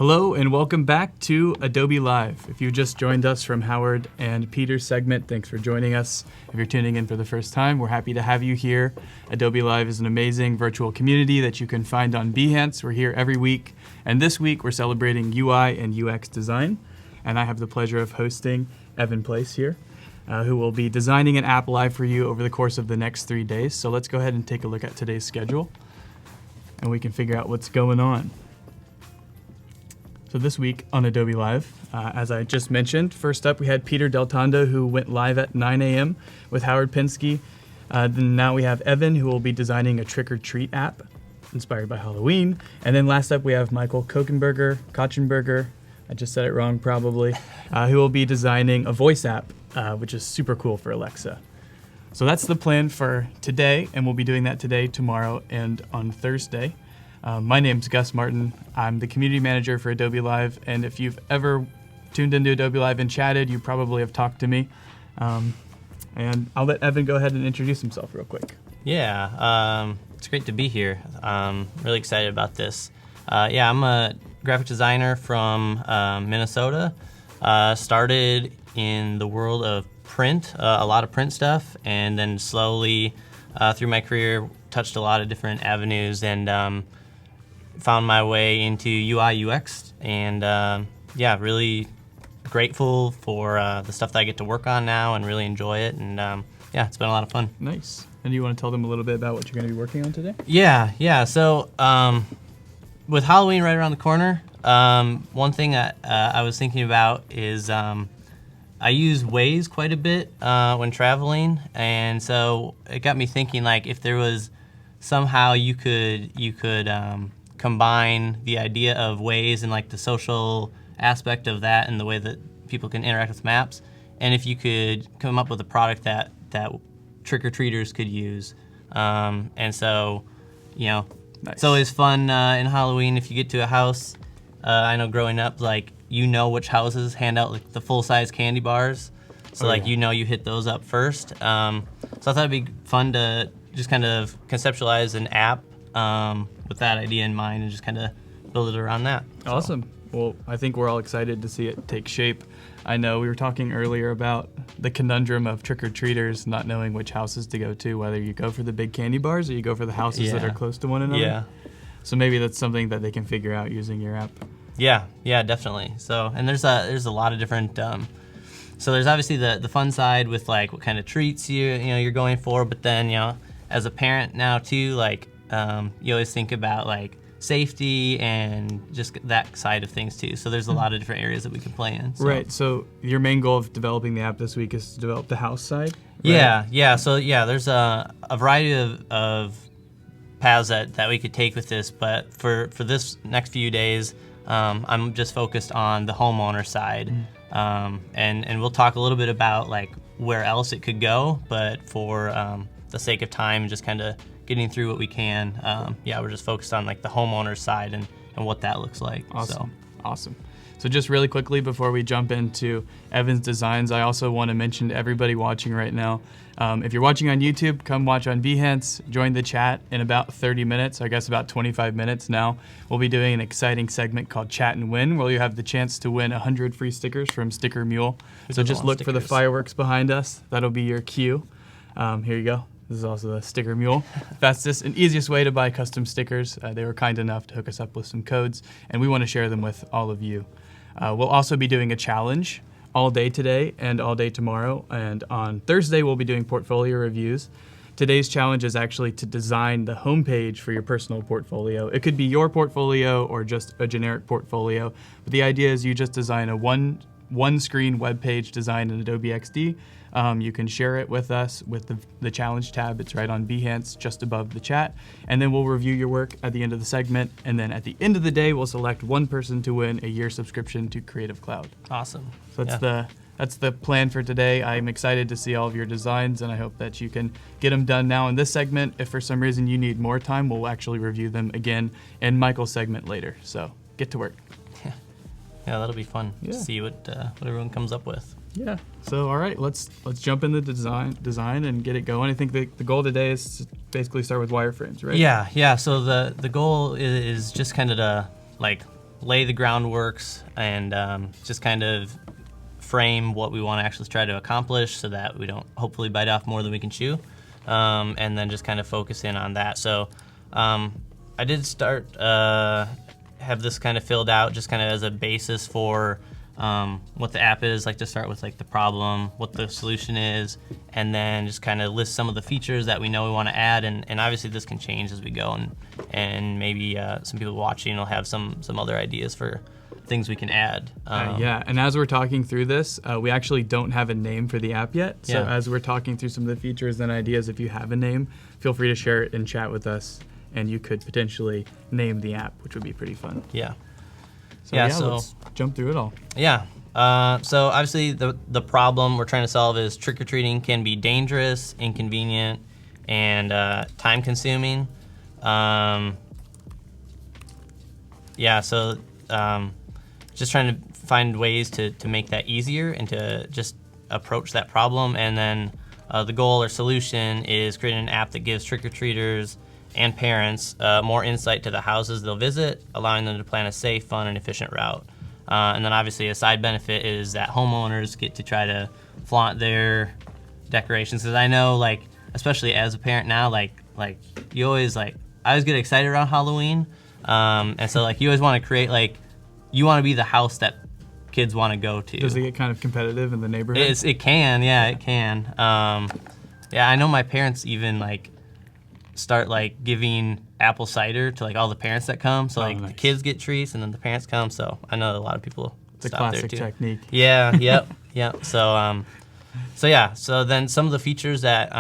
Hello and welcome back to Adobe Live. If you just joined us from Howard and Peter's segment, thanks for joining us. If you're tuning in for the first time, we're happy to have you here. Adobe Live is an amazing virtual community that you can find on Behance. We're here every week, and this week we're celebrating UI and UX design, and I have the pleasure of hosting Evan Place here, who will be designing an app live for you over the course of the next 3 days. So let's go ahead and take a look at today's schedule, and we can figure out what's going on. So this week on Adobe Live, as I just mentioned, first up we had Peter Del Tondo, who went live at 9 a.m. with Howard Pinsky. Then now we have Evan, who will be designing a trick-or-treat app inspired by Halloween. And then last up we have Michael Kochenberger, I just said it wrong probably, who will be designing a voice app, which is super cool for Alexa. So that's the plan for today, and we'll be doing that today, tomorrow, and on Thursday. My name's Gus Martin. I'm the community manager for Adobe Live, and if you've ever tuned into Adobe Live and chatted, you probably have talked to me. And I'll let Evan go ahead and introduce himself real quick. Yeah, it's great to be here. Really excited about this. I'm a graphic designer from Minnesota. Started in the world of print, a lot of print stuff, and then slowly through my career touched a lot of different avenues and found my way into UI UX, and really grateful for the stuff that I get to work on now and really enjoy it, and it's been a lot of fun. Nice. And you want to tell them a little bit about what you're going to be working on today? Yeah. So with Halloween right around the corner, one thing that I was thinking about is I use Waze quite a bit when traveling, and so it got me thinking, like, if there was somehow you could combine the idea of Waze and like the social aspect of that and the way that people can interact with maps, and if you could come up with a product that trick-or-treaters could use. And so, nice. It's always fun in Halloween if you get to a house. I know growing up, like, which houses hand out like the full-size candy bars. So you hit those up first. So I thought it'd be fun to just kind of conceptualize an app with that idea in mind and just kind of build it around that. So. Awesome. Well, I think we're all excited to see it take shape. I know we were talking earlier about the conundrum of trick-or-treaters not knowing which houses to go to, whether you go for the big candy bars or you go for the houses that are close to one another. Yeah. So maybe that's something that they can figure out using your app. Yeah, definitely. So, and there's a lot of different. So there's obviously the fun side with like what kind of treats you're going for, but then as a parent now too, like you always think about like safety and just that side of things too. So there's a lot of different areas that we can play in. So. Right. So your main goal of developing the app this week is to develop the house side. Right? Yeah. So there's a variety of paths that we could take with this, but for this next few days, I'm just focused on the homeowner side, and we'll talk a little bit about like where else it could go, but for the sake of time, just kind of getting through what we can. We're just focused on like the homeowner side and what that looks like. Awesome. So just really quickly before we jump into Evan's designs, I also want to mention to everybody watching right now, if you're watching on YouTube, come watch on Behance, join the chat in about 30 minutes, I guess about 25 minutes now. We'll be doing an exciting segment called Chat and Win, where you have the chance to win 100 free stickers from Sticker Mule. So just look for the fireworks behind us. That'll be your cue. Here you go. This is also the Sticker Mule. Fastest and easiest way to buy custom stickers. They were kind enough to hook us up with some codes, and we want to share them with all of you. We'll also be doing a challenge all day today and all day tomorrow, and on Thursday we'll be doing portfolio reviews. Today's challenge is actually to design the homepage for your personal portfolio. It could be your portfolio or just a generic portfolio, but the idea is you just design a one-screen web page designed in Adobe XD. You can share it with us with the challenge tab. It's right on Behance, just above the chat. And then we'll review your work at the end of the segment. And then at the end of the day, we'll select one person to win a year subscription to Creative Cloud. Awesome. So that's the plan for today. I'm excited to see all of your designs, and I hope that you can get them done now in this segment. If for some reason you need more time, we'll actually review them again in Michael's segment later. So get to work. Yeah, that'll be fun to see what everyone comes up with. Yeah. So all right, let's jump into the design and get it going. I think the goal today is to basically start with wireframes, right? Yeah. So the goal is just kind of to like lay the groundworks and just kind of frame what we want to actually try to accomplish so that we don't hopefully bite off more than we can chew, and then just kind of focus in on that. So I did start have this kind of filled out just kind of as a basis for what the app is, like to start with like the problem, what the solution is, and then just kind of list some of the features that we know we want to add, and obviously this can change as we go, and maybe some people watching will have some other ideas for things we can add. Yeah, and as we're talking through this, we actually don't have a name for the app yet. So as we're talking through some of the features and ideas, if you have a name, feel free to share it in chat with us, and you could potentially name the app, which would be pretty fun. Yeah. So let's jump through it all. Yeah. So obviously the problem we're trying to solve is trick-or-treating can be dangerous, inconvenient, and time-consuming. So just trying to find ways to make that easier and to just approach that problem. And then the goal or solution is creating an app that gives trick-or-treaters and parents more insight to the houses they'll visit, allowing them to plan a safe, fun, and efficient route. And then obviously a side benefit is that homeowners get to try to flaunt their decorations. Because I know, like, especially as a parent now, like you always I always get excited around Halloween, and so like you always want to create you want to be the house that kids want to go to. Does it get kind of competitive in the neighborhood? It can, yeah, it can. I know my parents even start giving apple cider to all the parents that come. So nice. The kids get treats and then the parents come. So I know a lot of people it's stop a classic there too. technique. Yeah, yep. So then some of the features that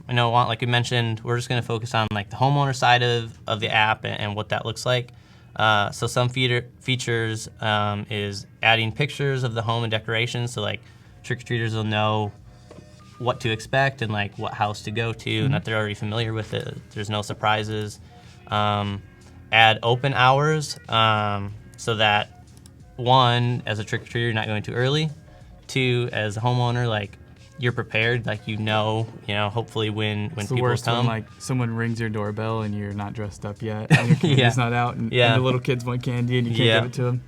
like we mentioned, we're just gonna focus on the homeowner side of the app and what that looks like. So some features is adding pictures of the home and decorations. So trick-or-treaters will know what to expect and what house to go to, and that they're already familiar with it. There's no surprises. Add open hours so that one, as a trick-or-treater, you're not going too early. Two, as a homeowner, you're prepared, hopefully when people worst come. When someone rings your doorbell and you're not dressed up yet, and your candy's not out, and the little kids want candy and you can't give it to them.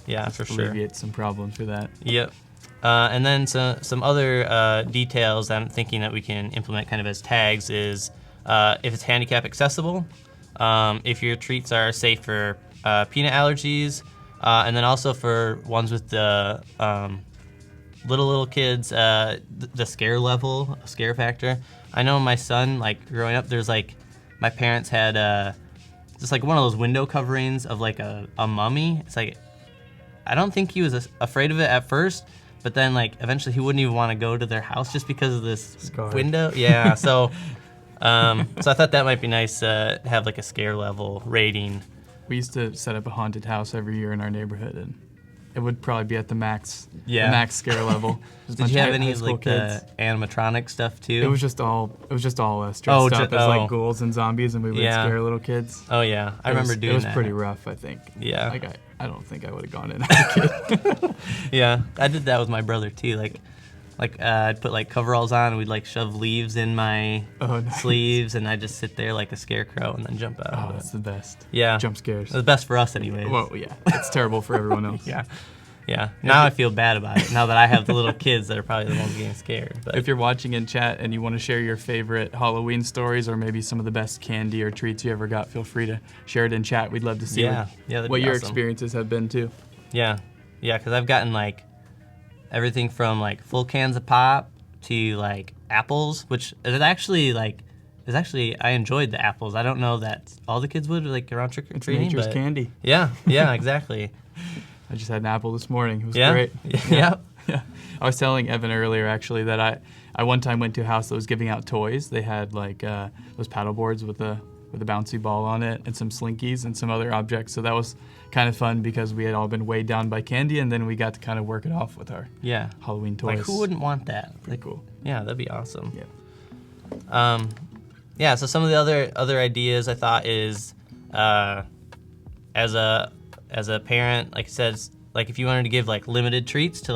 Yeah, for sure. Alleviate some problems for that. Yep. And then some other details that I'm thinking that we can implement kind of as tags is if it's handicap accessible, if your treats are safe for peanut allergies, and then also for ones with the little kids, the scare factor. I know my son, growing up, there's my parents had just one of those window coverings of a mummy. It's I don't think he was afraid of it at first, but then eventually he wouldn't even want to go to their house just because of this window. Yeah, so I thought that might be nice to have a scare level rating. We used to set up a haunted house every year in our neighborhood, and it would probably be at the max scare level. Did you have any of the animatronic stuff too? It was just all us dressed up as ghouls and zombies, and we would scare little kids. Oh yeah, I remember doing that. It was pretty rough, I think. Yeah. I don't think I would have gone in as a kid. Yeah, I did that with my brother too. I'd put coveralls on, and we'd shove leaves in my sleeves, and I'd just sit there like a scarecrow and then jump out. Oh, that's the best. Yeah. Jump scares. It's the best for us anyways. Well, yeah. It's terrible for everyone else. Yeah. Now I feel bad about it, now that I have the little kids that are probably the ones getting scared. But if you're watching in chat and you want to share your favorite Halloween stories or maybe some of the best candy or treats you ever got, feel free to share it in chat. We'd love to see what your experiences have been too. Yeah, because I've gotten everything from full cans of pop to apples, which is actually I enjoyed the apples. I don't know that all the kids would around trick or treating. It's nature's candy. Yeah, exactly. I just had an apple this morning. It was great. Yeah. I was telling Evan earlier actually that I one time went to a house that was giving out toys. They had those paddle boards with a bouncy ball on it and some slinkies and some other objects. So that was kind of fun because we had all been weighed down by candy, and then we got to kind of work it off with our Halloween toys. Who wouldn't want that? Pretty cool. Yeah, that'd be awesome. Yeah. So some of the other ideas I thought is as a parent, like I said, if you wanted to give limited treats to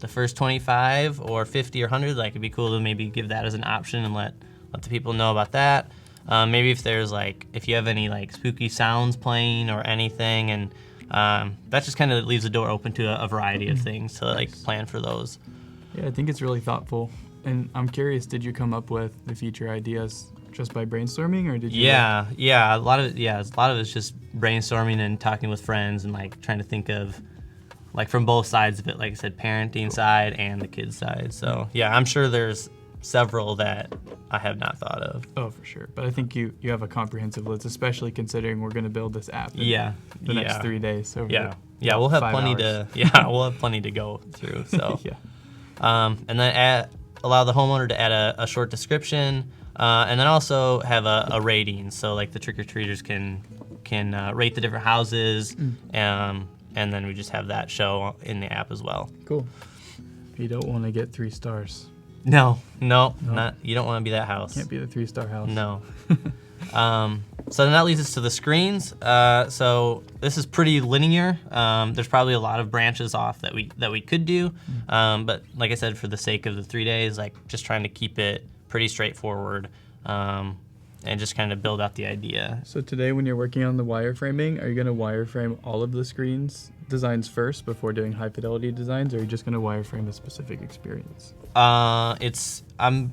the first 25 or 50 or 100, it'd be cool to maybe give that as an option and let the people know about that. Maybe if there's if you have any spooky sounds playing or anything, and that just kind of leaves the door open to a variety of things to like plan for those. Yeah, I think it's really thoughtful. And I'm curious, did you come up with the feature ideas just by brainstorming, or did you? Yeah. A lot of it's just brainstorming and talking with friends and like trying to think of like from both sides of it, like I said, parenting side and the kids side. So yeah, I'm sure there's several that I have not thought of. Oh, for sure. But I think you have a comprehensive list, especially considering we're going to build this app in the next 3 days. So we'll have plenty we'll have plenty to go through. So and then allow the homeowner to add a short description, and then also have a rating. So like the trick-or-treaters can rate the different houses, and then we just have that show in the app as well. Cool. You don't want to get 3 stars. No, not. You don't want to be that house. Can't be the 3-star house. No. So then that leads us to the screens. So this is pretty linear. There's probably a lot of branches off that we could do, but like I said, for the sake of the 3 days, like just trying to keep it pretty straightforward, and just kind of build out the idea. So today, when you're working on the wireframing, are you going to wireframe all of the screens designs first before doing high fidelity designs, or are you just going to wireframe a specific experience? I'm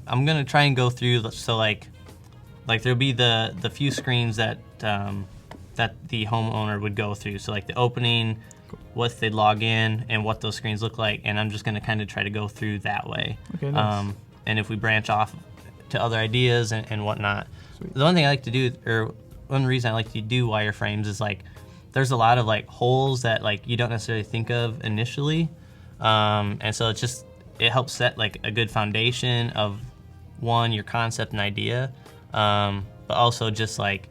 gonna try and go through. So like there'll be the few screens that the homeowner would go through. So like the opening, what they log in, and what those screens look like. And I'm just gonna kind of try to go through that way. Okay, nice. And if we branch off to other ideas and whatnot. Sweet. The one thing I like to do, or one reason I like to do wireframes is like there's a lot of like holes that like you don't necessarily think of initially, and so it helps set like a good foundation of one, your concept and idea, but also just like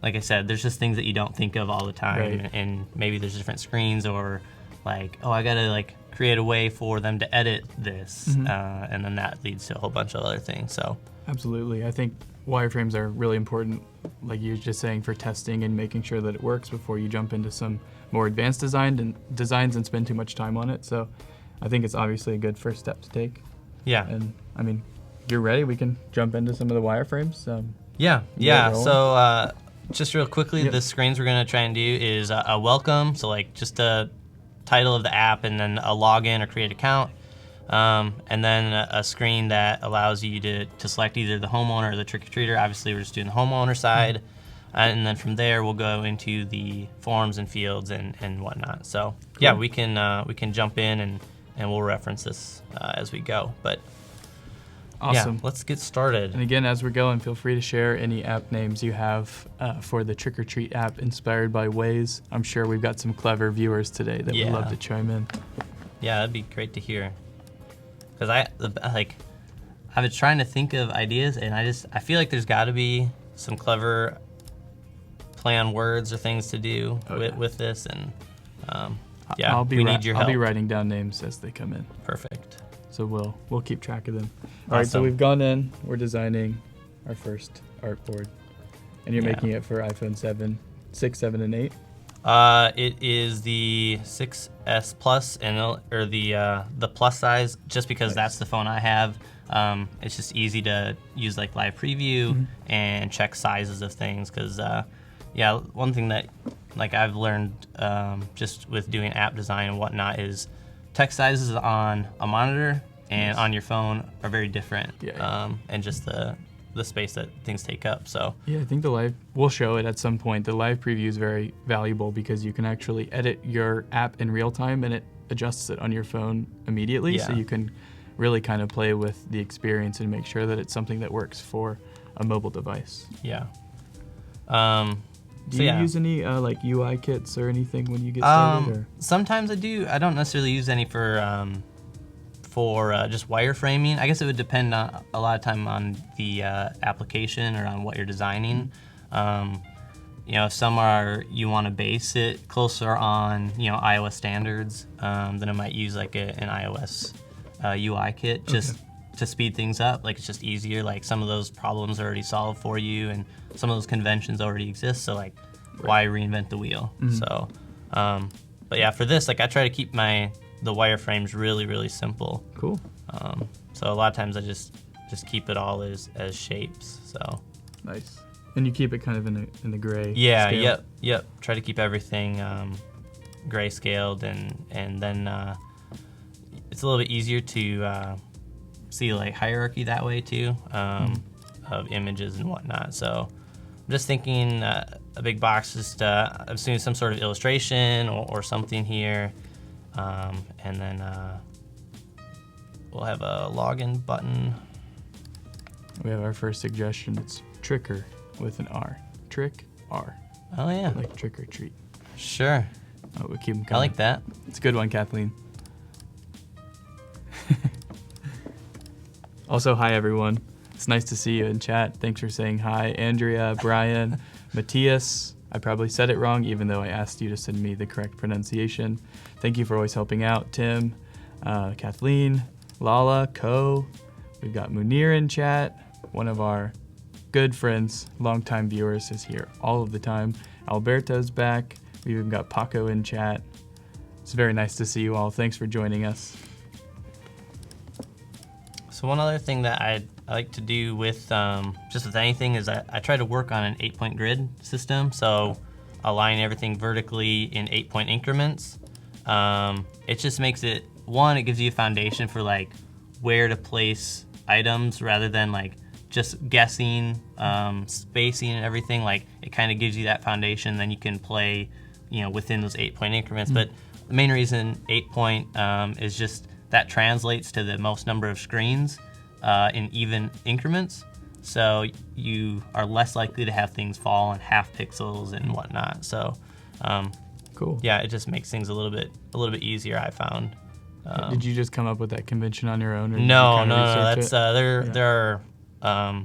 I said, there's just things that you don't think of all the time, Right. and maybe there's different screens, or like, oh, I gotta like create a way for them to edit this, and then that leads to a whole bunch of other things. So Absolutely. I think wireframes are really important, like you were just saying, for testing and making sure that it works before you jump into some more advanced designs and spend too much time on it. So I think it's obviously a good first step to take. yeah. And I mean, if you're ready, we can jump into some of the wireframes. Yeah. So just real quickly, Yep. the screens we're gonna try and do is a welcome, so like just a title of the app and then a login or create account, and then a screen that allows you to select either the homeowner or the trick-or-treater. Obviously, we're just doing the homeowner side, and then from there we'll go into the forms and fields and whatnot. So yeah, we can jump in and we'll reference this as we go. But Awesome. yeah, let's get started. And again, as we're going, feel free to share any app names you have for the Trick or Treat app inspired by Waze. I'm sure we've got some clever viewers today that would love to chime in. Yeah, that'd be great to hear. Because I've been trying to think of ideas, and I feel like there's got to be some clever play on words or things to do with this, and we need your help. I'll be writing down names as they come in. Perfect. So we'll keep track of them. Awesome. All right, so we've gone in. We're designing our first artboard, and you're making it for iPhone 6, 7, and 8. It is the 6S Plus or the plus size, just because that's the phone I have. It's just easy to use like live preview and check sizes of things. Because one thing that like I've learned just with doing app design and whatnot is text sizes on a monitor and on your phone are very different. And just the space that things take up. So yeah, I think we'll show it at some point. The live preview is very valuable because you can actually edit your app in real time and it adjusts it on your phone immediately. So you can really kind of play with the experience and make sure that it's something that works for a mobile device. Yeah. Do you use any like UI kits or anything when you get started? Or? Sometimes I do. I don't necessarily use any for just wireframing. I guess it would depend a lot of time on the application or on what you're designing. Some you want to base it closer on iOS standards. Then I might use like an iOS UI kit just to speed things up. Like it's just easier. Like some of those problems are already solved for you, and some of those conventions already exist. So like, why reinvent the wheel? So, but yeah, for this, like I try to keep the wireframes really, really simple. Cool. So a lot of times I just keep it all as shapes. So nice. And you keep it kind of in the gray. Yeah. scale. Yep. Try to keep everything grayscaled, and then it's a little bit easier to see like hierarchy that way too, of images and whatnot. So I'm just thinking a big box, just I'm assuming some sort of illustration or something here, and then we'll have a login button. We have our first suggestion. It's tricker with an R. Trick R. Oh yeah, Like trick or treat. sure. Oh, we keep them coming. I like that. It's a good one, Kathleen. Also, hi everyone. It's nice to see you in chat. Thanks for saying hi. Andrea, Brian, Matthias. I probably said it wrong, even though I asked you to send me the correct pronunciation. Thank you for always helping out. Tim, Kathleen, Lala, Ko. We've got Munir in chat. One of our good friends, longtime viewers, is here all of the time. Alberto's back. We've even got Paco in chat. It's very nice to see you all. Thanks for joining us. So one other thing that I like to do with just with anything is I try to work on an 8-point grid system. So align everything vertically in 8-point increments. It just makes it, one, it gives you a foundation for like where to place items rather than like just guessing spacing and everything. Like it kind of gives you that foundation, then you can play, you know, within those 8-point increments. But the main reason 8-point is just that translates to the most number of screens in even increments. So you are less likely to have things fall on half pixels and whatnot. So Cool. yeah, it just makes things a little bit easier, I found. Did you just come up with that convention on your own? Or did you No, kind of research that's it? there are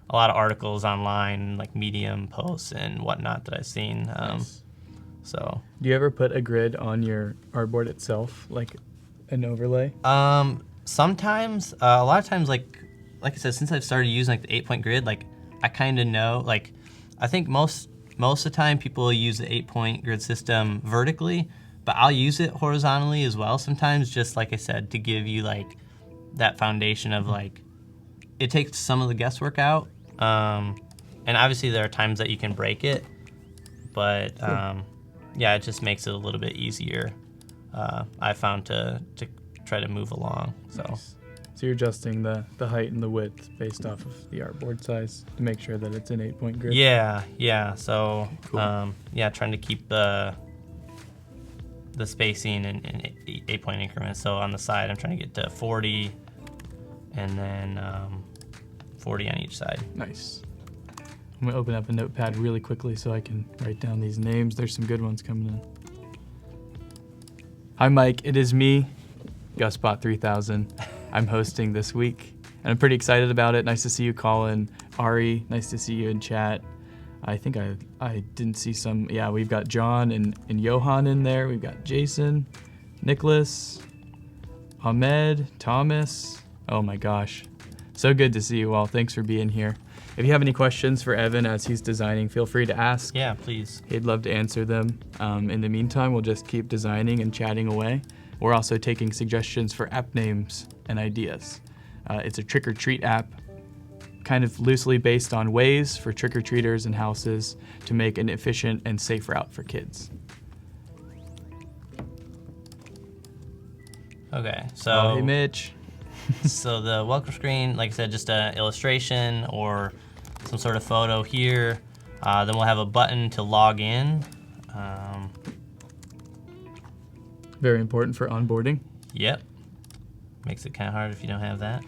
a lot of articles online, like Medium posts and whatnot that I've seen. Nice. So Do you ever put a grid on your artboard itself, like an overlay? sometimes, a lot of times, like I said, since I've started using like the 8-point grid, like I kind of know, like I think most of the time people use the 8-point grid system vertically, but I'll use it horizontally as well sometimes, just like I said, to give you like that foundation of like, it takes some of the guesswork out. And obviously there are times that you can break it, but yeah, it just makes it a little bit easier, I found, to try to move along. So Nice. So you're adjusting the height and the width based off of the artboard size to make sure that it's an 8-point grid? yeah. So Cool. yeah, trying to keep the spacing in 8-point increments. So on the side, I'm trying to get to 40, and then 40 on each side. Nice. I'm going to open up a notepad really quickly so I can write down these names. There's some good ones coming in. Hi, Mike. It is me, GusBot 3000. I'm hosting this week, and I'm pretty excited about it. Nice to see you, Colin. Ari, nice to see you in chat. I think I didn't see some. Yeah, we've got John and Johan in there. We've got Jason, Nicholas, Ahmed, Thomas. Oh my gosh. So good to see you all. Thanks for being here. If you have any questions for Evan as he's designing, feel free to ask. Yeah, please. He'd love to answer them. In the meantime, we'll just keep designing and chatting away. We're also taking suggestions for app names and ideas. It's a trick-or-treat app, kind of loosely based on Waze for trick-or-treaters and houses to make an efficient and safe route for kids. Okay, so Oh, hey, Mitch. so the welcome screen, like I said, just an illustration or some sort of photo here. Then we'll have a button to log in. Very important for onboarding. Yep. Makes it kind of hard if you don't have that.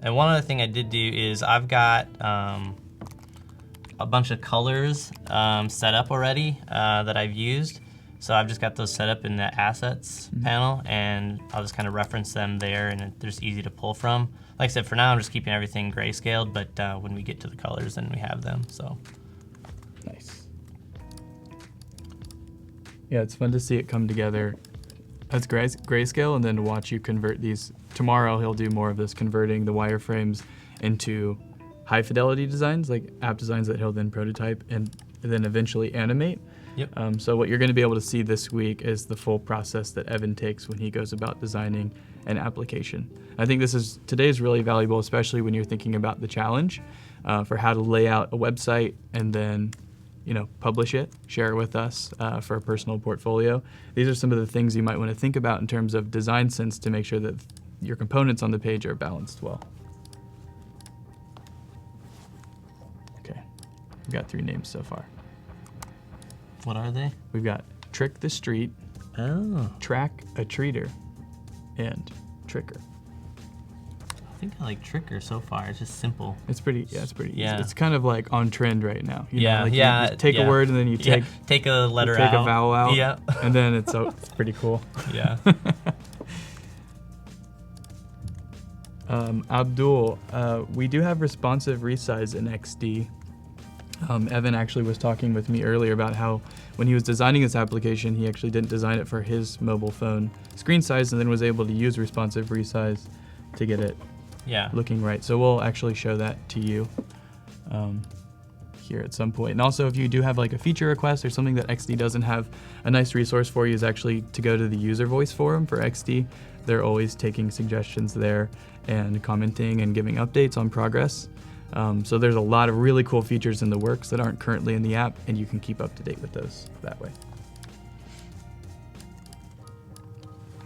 And one other thing I did do is I've got a bunch of colors set up already that I've used. So I've just got those set up in the assets panel, and I'll just kind of reference them there, and they're just easy to pull from. Like I said, for now I'm just keeping everything grayscaled, but when we get to the colors, then we have them. So Nice. Yeah, it's fun to see it come together as grayscale, and then to watch you convert these. Tomorrow he'll do more of this, converting the wireframes into high fidelity designs, like app designs that he'll then prototype and then eventually animate. Yep. So what you're going to be able to see this week is the full process that Evan takes when he goes about designing an application. I think today is really valuable, especially when you're thinking about the challenge for how to lay out a website and then publish it, share it with us for a personal portfolio. These are some of the things you might want to think about in terms of design sense to make sure that your components on the page are balanced well. Okay, we've got 3 names so far. What are they? We've got Trick the Street, Track a Treater, and Tricker. I think I like Tricker so far. It's just simple. It's pretty easy. Yeah. It's kind of like on trend right now. You take a yeah. word and then you take a letter take out. a vowel out. Yeah. And then it's pretty cool. Yeah. Abdul, we do have responsive resize in XD. Evan actually was talking with me earlier about how when he was designing this application, he actually didn't design it for his mobile phone screen size and then was able to use responsive resize to get it looking right. So we'll actually show that to you here at some point. And also, if you do have like a feature request or something that XD doesn't have, a nice resource for you is actually to go to the user voice forum for XD. They're always taking suggestions there and commenting and giving updates on progress. So there's a lot of really cool features in the works that aren't currently in the app, and you can keep up to date with those that way.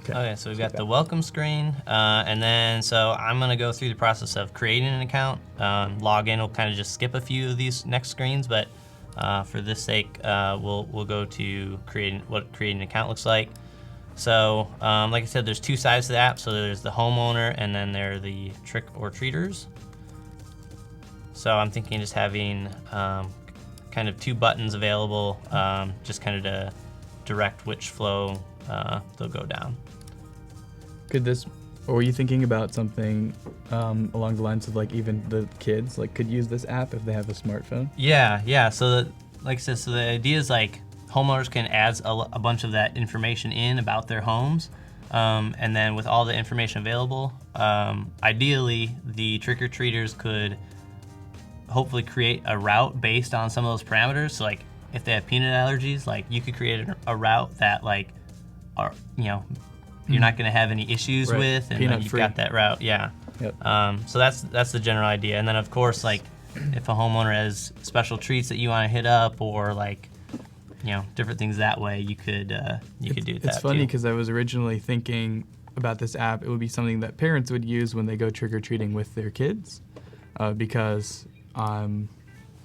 Okay, so we've got the welcome screen, and then so I'm gonna go through the process of creating an account. Login will kind of just skip a few of these next screens, but for this sake, we'll go to creating an account looks like. So, like I said, there's 2 sides to the app. So there's the homeowner, and then there are the trick or treaters. So I'm thinking just having kind of 2 buttons available, just kind of to direct which flow they'll go down. Or were you thinking about something along the lines of like even the kids could use this app if they have a smartphone? Yeah. So like I said, so the idea is like homeowners can add a bunch of that information in about their homes. And then with all the information available, ideally the trick-or-treaters could hopefully create a route based on some of those parameters. So like if they have peanut allergies, like you could create a route that you're not going to have any issues with, and then you've got that route. Yeah. Yep. So that's the general idea. And then of course, like if a homeowner has special treats that you want to hit up, or like different things that way, you could do that. It's funny because I was originally thinking about this app. It would be something that parents would use when they go trick-or-treating with their kids, because I'm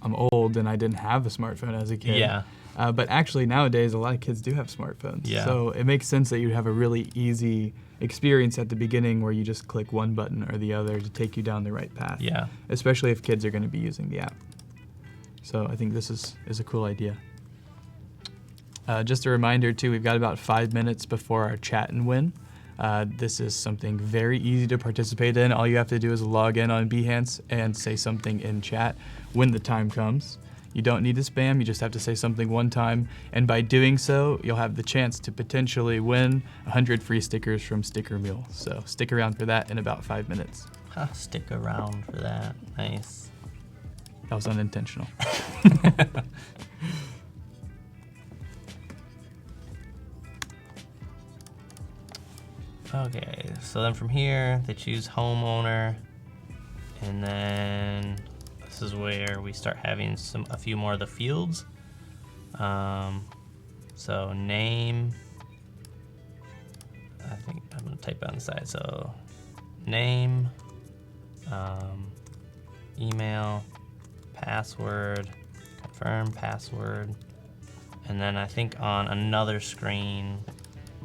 old and I didn't have a smartphone as a kid. Yeah. But actually nowadays a lot of kids do have smartphones. Yeah. So it makes sense that you'd have a really easy experience at the beginning where you just click one button or the other to take you down the right path. Yeah. Especially if kids are going to be using the app. So I think this is a cool idea. Just a reminder too, we've got about 5 minutes before our chat and win. This is something very easy to participate in. All you have to do is log in on Behance and say something in chat when the time comes. You don't need to spam, you just have to say something one time, and by doing so, you'll have the chance to potentially win 100 free stickers from Sticker Mule. So stick around for that in about 5 minutes. Stick around for that. Nice. That was unintentional. Okay, so then from here, they choose homeowner, and then this is where we start having a few more of the fields. So name, I think I'm gonna type it on the side. So name, email, password, confirm password, and then I think on another screen,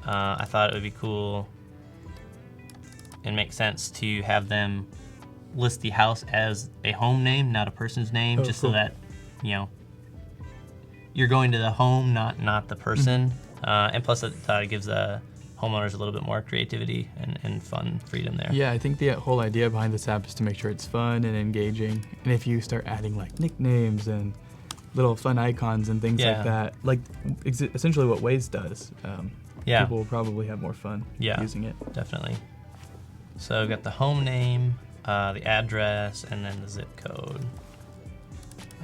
I thought it would be cool and make sense to have them list the house as a home name, not a person's name, just cool. So that you're going to the home, not the person. And plus it gives the homeowners a little bit more creativity and fun freedom there. Yeah, I think the whole idea behind this app is to make sure it's fun and engaging. And if you start adding like nicknames and little fun icons and things like that, like essentially what Waze does, people will probably have more fun using it. Definitely. So we've got the home name, the address, and then the zip code.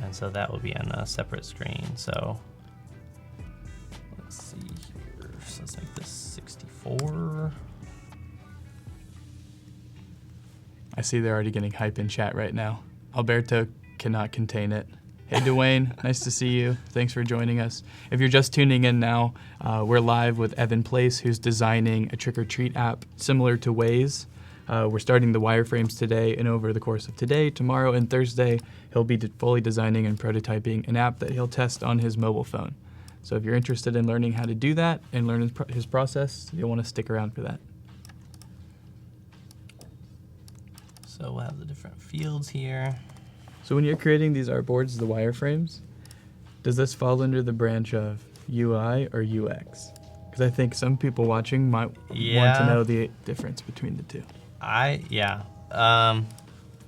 And so that will be on a separate screen. So let's see here. So let's make this 64. I see they're already getting hype in chat right now. Alberto cannot contain it. Hey, Dwayne, nice to see you. Thanks for joining us. If you're just tuning in now, we're live with Evan Place, who's designing a trick-or-treat app similar to Waze. We're starting the wireframes today, and over the course of today, tomorrow, and Thursday, he'll be fully designing and prototyping an app that he'll test on his mobile phone. So if you're interested in learning how to do that and learn his process, you'll want to stick around for that. So we'll have the different fields here. So when you're creating these artboards, the wireframes, does this fall under the branch of UI or UX? Because I think some people watching might want to know the difference between the two.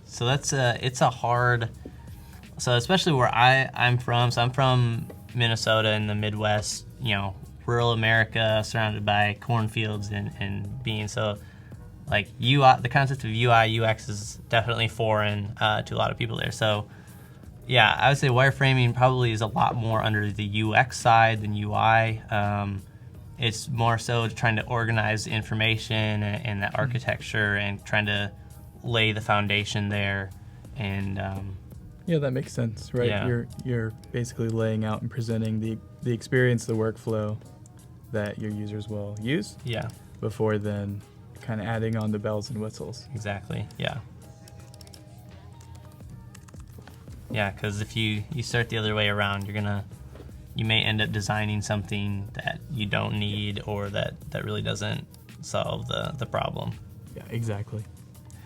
So it's a hard. So especially where I'm from. So I'm from Minnesota in the Midwest. Rural America, surrounded by cornfields and beans. So like UI, the concept of UI UX is definitely foreign to a lot of people there. So yeah, I would say wireframing probably is a lot more under the UX side than UI. It's more so trying to organize the information and the architecture and trying to lay the foundation there. And yeah, that makes sense, right? Yeah. You're basically laying out and presenting the experience, the workflow that your users will use. Yeah. Before then kind of adding on the bells and whistles. Exactly. Yeah. Yeah, because if you start the other way around, you may end up designing something that you don't need or that really doesn't solve the problem. Yeah, exactly.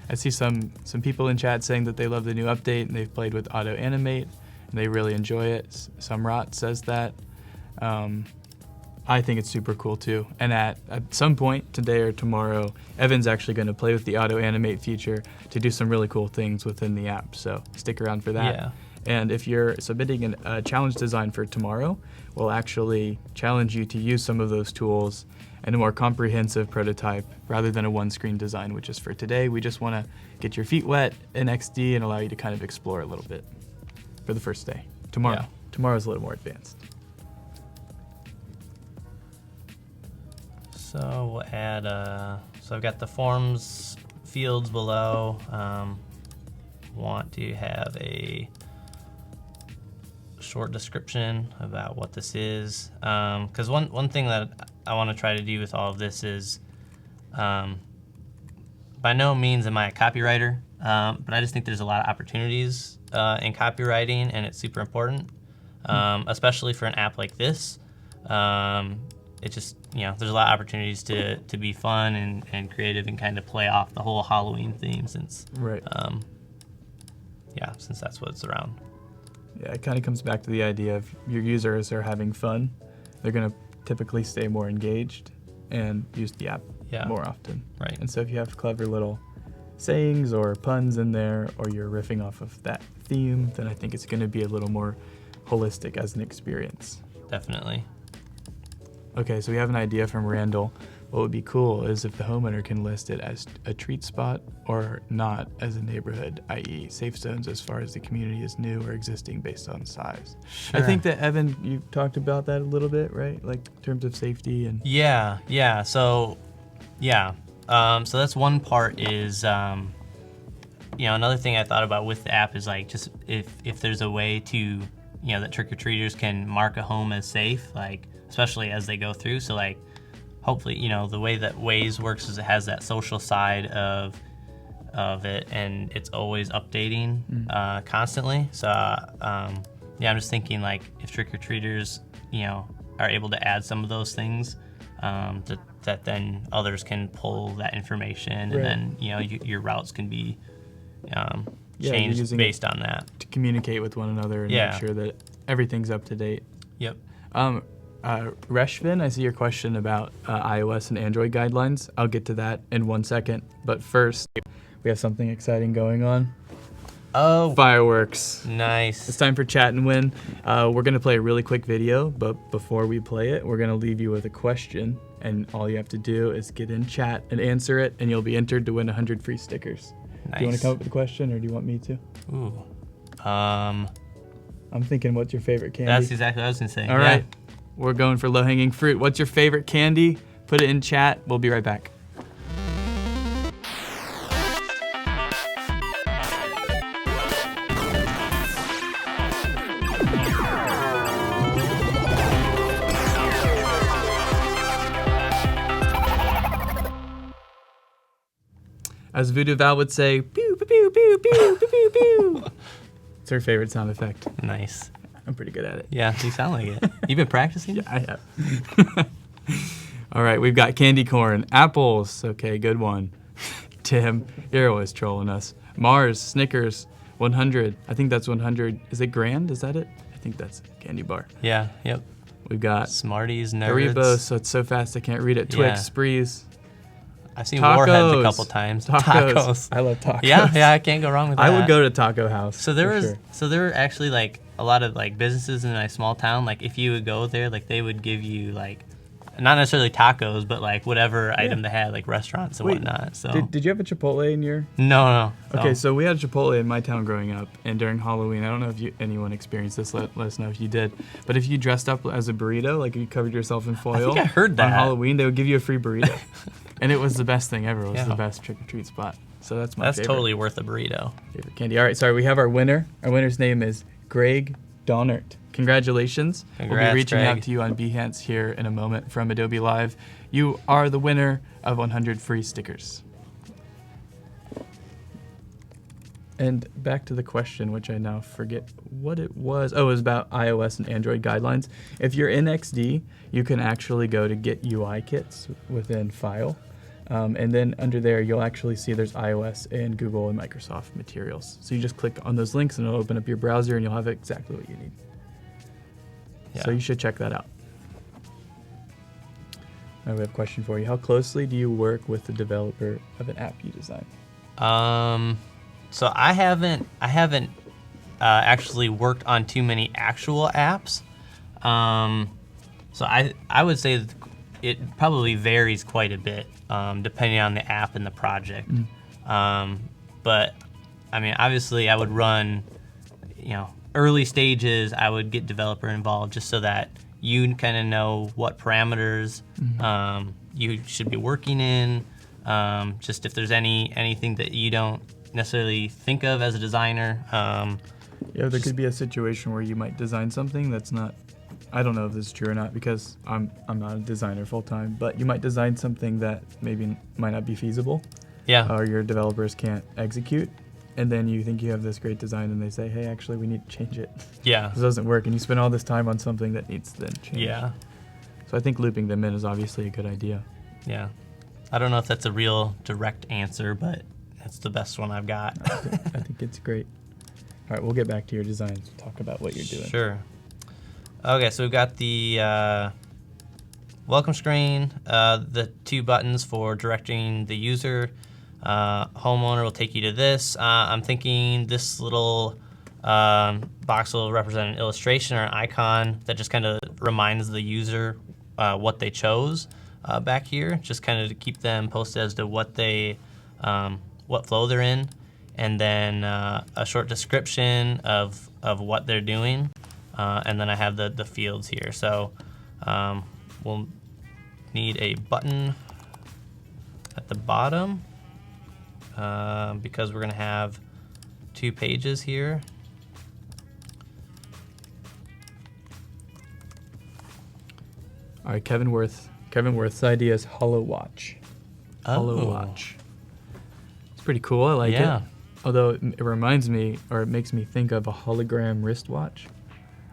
I see some people in chat saying that they love the new update and they've played with Auto Animate and they really enjoy it. Samrat says that. I think it's super cool too. And at some point today or tomorrow, Evan's actually going to play with the Auto Animate feature to do some really cool things within the app. So stick around for that. Yeah. And if you're submitting a challenge design for tomorrow, we'll actually challenge you to use some of those tools in a more comprehensive prototype rather than a one-screen design, which is for today. We just want to get your feet wet in XD and allow you to kind of explore a little bit for the first day. Tomorrow's a little more advanced. So we'll add, so I've got the forms fields below. Want to have a short description about what this is. Because one thing that I want to try to do with all of this is, by no means am I a copywriter, but I just think there's a lot of opportunities in copywriting, and it's super important, especially for an app like this. It just, there's a lot of opportunities to be fun and creative and kind of play off the whole Halloween theme since, right. Since that's what it's around. Yeah, it kind of comes back to the idea of your users are having fun. They're going to typically stay more engaged and use the app more often. Right. And so if you have clever little sayings or puns in there, or you're riffing off of that theme, then I think it's going to be a little more holistic as an experience. Definitely. Okay, so we have an idea from Randall. What would be cool is if the homeowner can list it as a treat spot or not as a neighborhood, i.e. safe zones as far as the community is new or existing based on size. Sure. I think that, Evan, you talked about that a little bit, right? Like in terms of safety and... Yeah. So that's one part is, another thing I thought about with the app is like just if there's a way to, that trick-or-treaters can mark a home as safe, like especially as they go through. So like, hopefully, the way that Waze works is it has that social side of it, and it's always updating constantly. So I'm just thinking like if trick-or-treaters, are able to add some of those things, that then others can pull that information, right. And then your routes can be changed based on that to communicate with one another and make sure that everything's up to date. Yep. Reshvin, I see your question about iOS and Android guidelines. I'll get to that in 1 second. But first, we have something exciting going on. Oh, fireworks. Nice. It's time for Chat and Win. We're going to play a really quick video, but before we play it, we're going to leave you with a question. And all you have to do is get in chat and answer it, and you'll be entered to win 100 free stickers. Nice. Do you want to come up with a question, or do you want me to? Ooh. I'm thinking, what's your favorite candy? That's exactly what I was going to say. All right. We're going for low-hanging fruit. What's your favorite candy? Put it in chat. We'll be right back. As Voodoo Val would say, pew, pew, pew, pew, pew, pew, pew, pew. It's her favorite sound effect. Nice. I'm pretty good at it. Yeah, you sound like it. You've been practicing? Yeah, I have. All right, we've got candy corn, apples. Okay, good one. Tim, you're always trolling us. Mars, Snickers, 100. I think that's 100. Is it grand? Is that it? I think that's a candy bar. Yeah, yep. We've got Smarties, Nerds. Haribo, so it's so fast I can't read it. Twix, Yeah. Sprees. I've seen Tacos. Warheads a couple times. Tacos. I love tacos. Yeah, I can't go wrong with that. I would go to Taco House. So there for was, sure. so there were actually like a lot of like businesses in my small town. Like if you would go there, like they would give you like, not necessarily tacos, but like whatever item they had, like restaurants and Wait, whatnot. So Did you have a Chipotle in your? no. Okay, so we had a Chipotle in my town growing up, and during Halloween, I don't know if anyone experienced this. Let us know if you did. But if you dressed up as a burrito, like you covered yourself in foil, think I heard that. on Halloween, they would give you a free burrito, and it was the best thing ever. It was Yeah. the best trick or treat spot. So that's my that's favorite. totally worth a burrito. Favorite candy. All right, sorry, we have our winner. Our winner's name is Greg Donnert. Congratulations. We'll Congrats, be reaching Greg. out to you on Behance here in a moment from Adobe Live. You are the winner of 100 free stickers. And back to the question, which I now forget what it was. Oh, it was about iOS and Android guidelines. If you're in XD, you can actually go to Get UI Kits within File. And then under there, you'll actually see there's iOS and Google and Microsoft materials. So you just click on those links and it'll open up your browser and you'll have exactly what you need. Yeah. So you should check that out. Now we have a question for you. How closely do you work with the developer of an app you design? So I haven't actually worked on too many actual apps. So I would say that it probably varies quite a bit depending on the app and the project. But I mean, obviously, I would run, early stages. I would get developer involved just so that you kind of know what parameters you should be working in. Just if there's anything that you don't necessarily think of as a designer. Yeah, there could be a situation where you might design something that's not. I don't know if this is true or not because I'm not a designer full time, but you might design something that maybe might not be feasible. Yeah. Or your developers can't execute, and then you think you have this great design, and they say, "Hey, actually, we need to change it. Yeah. This doesn't work," and you spend all this time on something that needs to then change. Yeah. So I think looping them in is obviously a good idea. Yeah. I don't know if that's a real direct answer, but that's the best one I've got. I think it's great. All right, we'll get back to your designs. Talk about what you're doing. Sure. Okay, so we've got the welcome screen, the two buttons for directing the user. Homeowner will take you to this. I'm thinking this little box will represent an illustration or an icon that just kind of reminds the user what they chose back here, just kind of to keep them posted as to what they, what flow they're in, and then a short description of what they're doing. And then I have the fields here. So we'll need a button at the bottom because we're going to have 2 pages here. All right, Kevin Worth's idea is Hollow Watch. Hollow Oh. Watch. It's pretty cool. I like it. Although it reminds me, or it makes me think of a hologram wristwatch.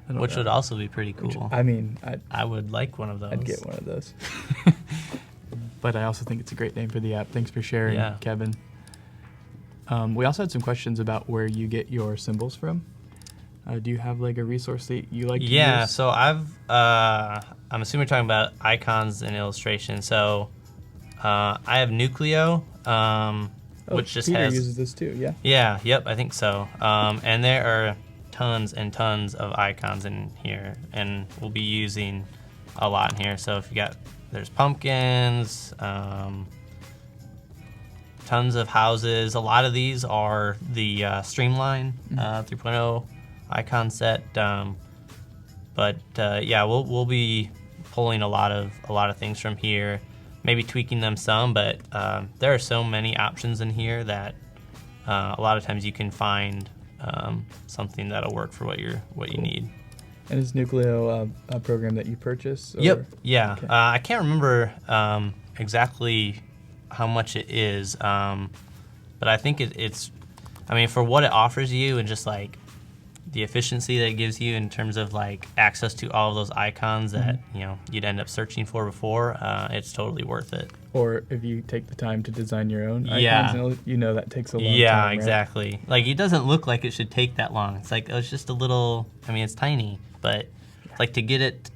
I don't Which know. would also be pretty cool. I mean, I would like one of those. I'd get one of those. But I also think it's a great name for the app. Thanks for sharing, Yeah. Kevin. We also had some questions about where you get your symbols from. Do you have like a resource that you like to use? So I'm assuming you're talking about icons and illustrations. So I have Nucleo, which just Peter has. uses this too, yeah? Yeah, yep, I think so. And there are tons and tons of icons in here, and we'll be using a lot in here. So if you got, there's pumpkins, tons of houses. A lot of these are the Streamline 3.0 icon set. But yeah, we'll be pulling a lot of things from here, maybe tweaking them some. But there are so many options in here that a lot of times you can find something that'll work for what you need. And is Nucleo a program that you purchase? Or? Yep. Yeah. Okay. I can't remember exactly how much it is, But I think it's, I mean, for what it offers you and just like the efficiency that it gives you in terms of like access to all of those icons that you'd end up searching for before, it's totally worth it. Or if you take the time to design your own Yeah. icons, that takes a long time. Yeah, right? exactly. Like it doesn't look like it should take that long. It's like it's just a little. I mean, it's tiny, but like to get it,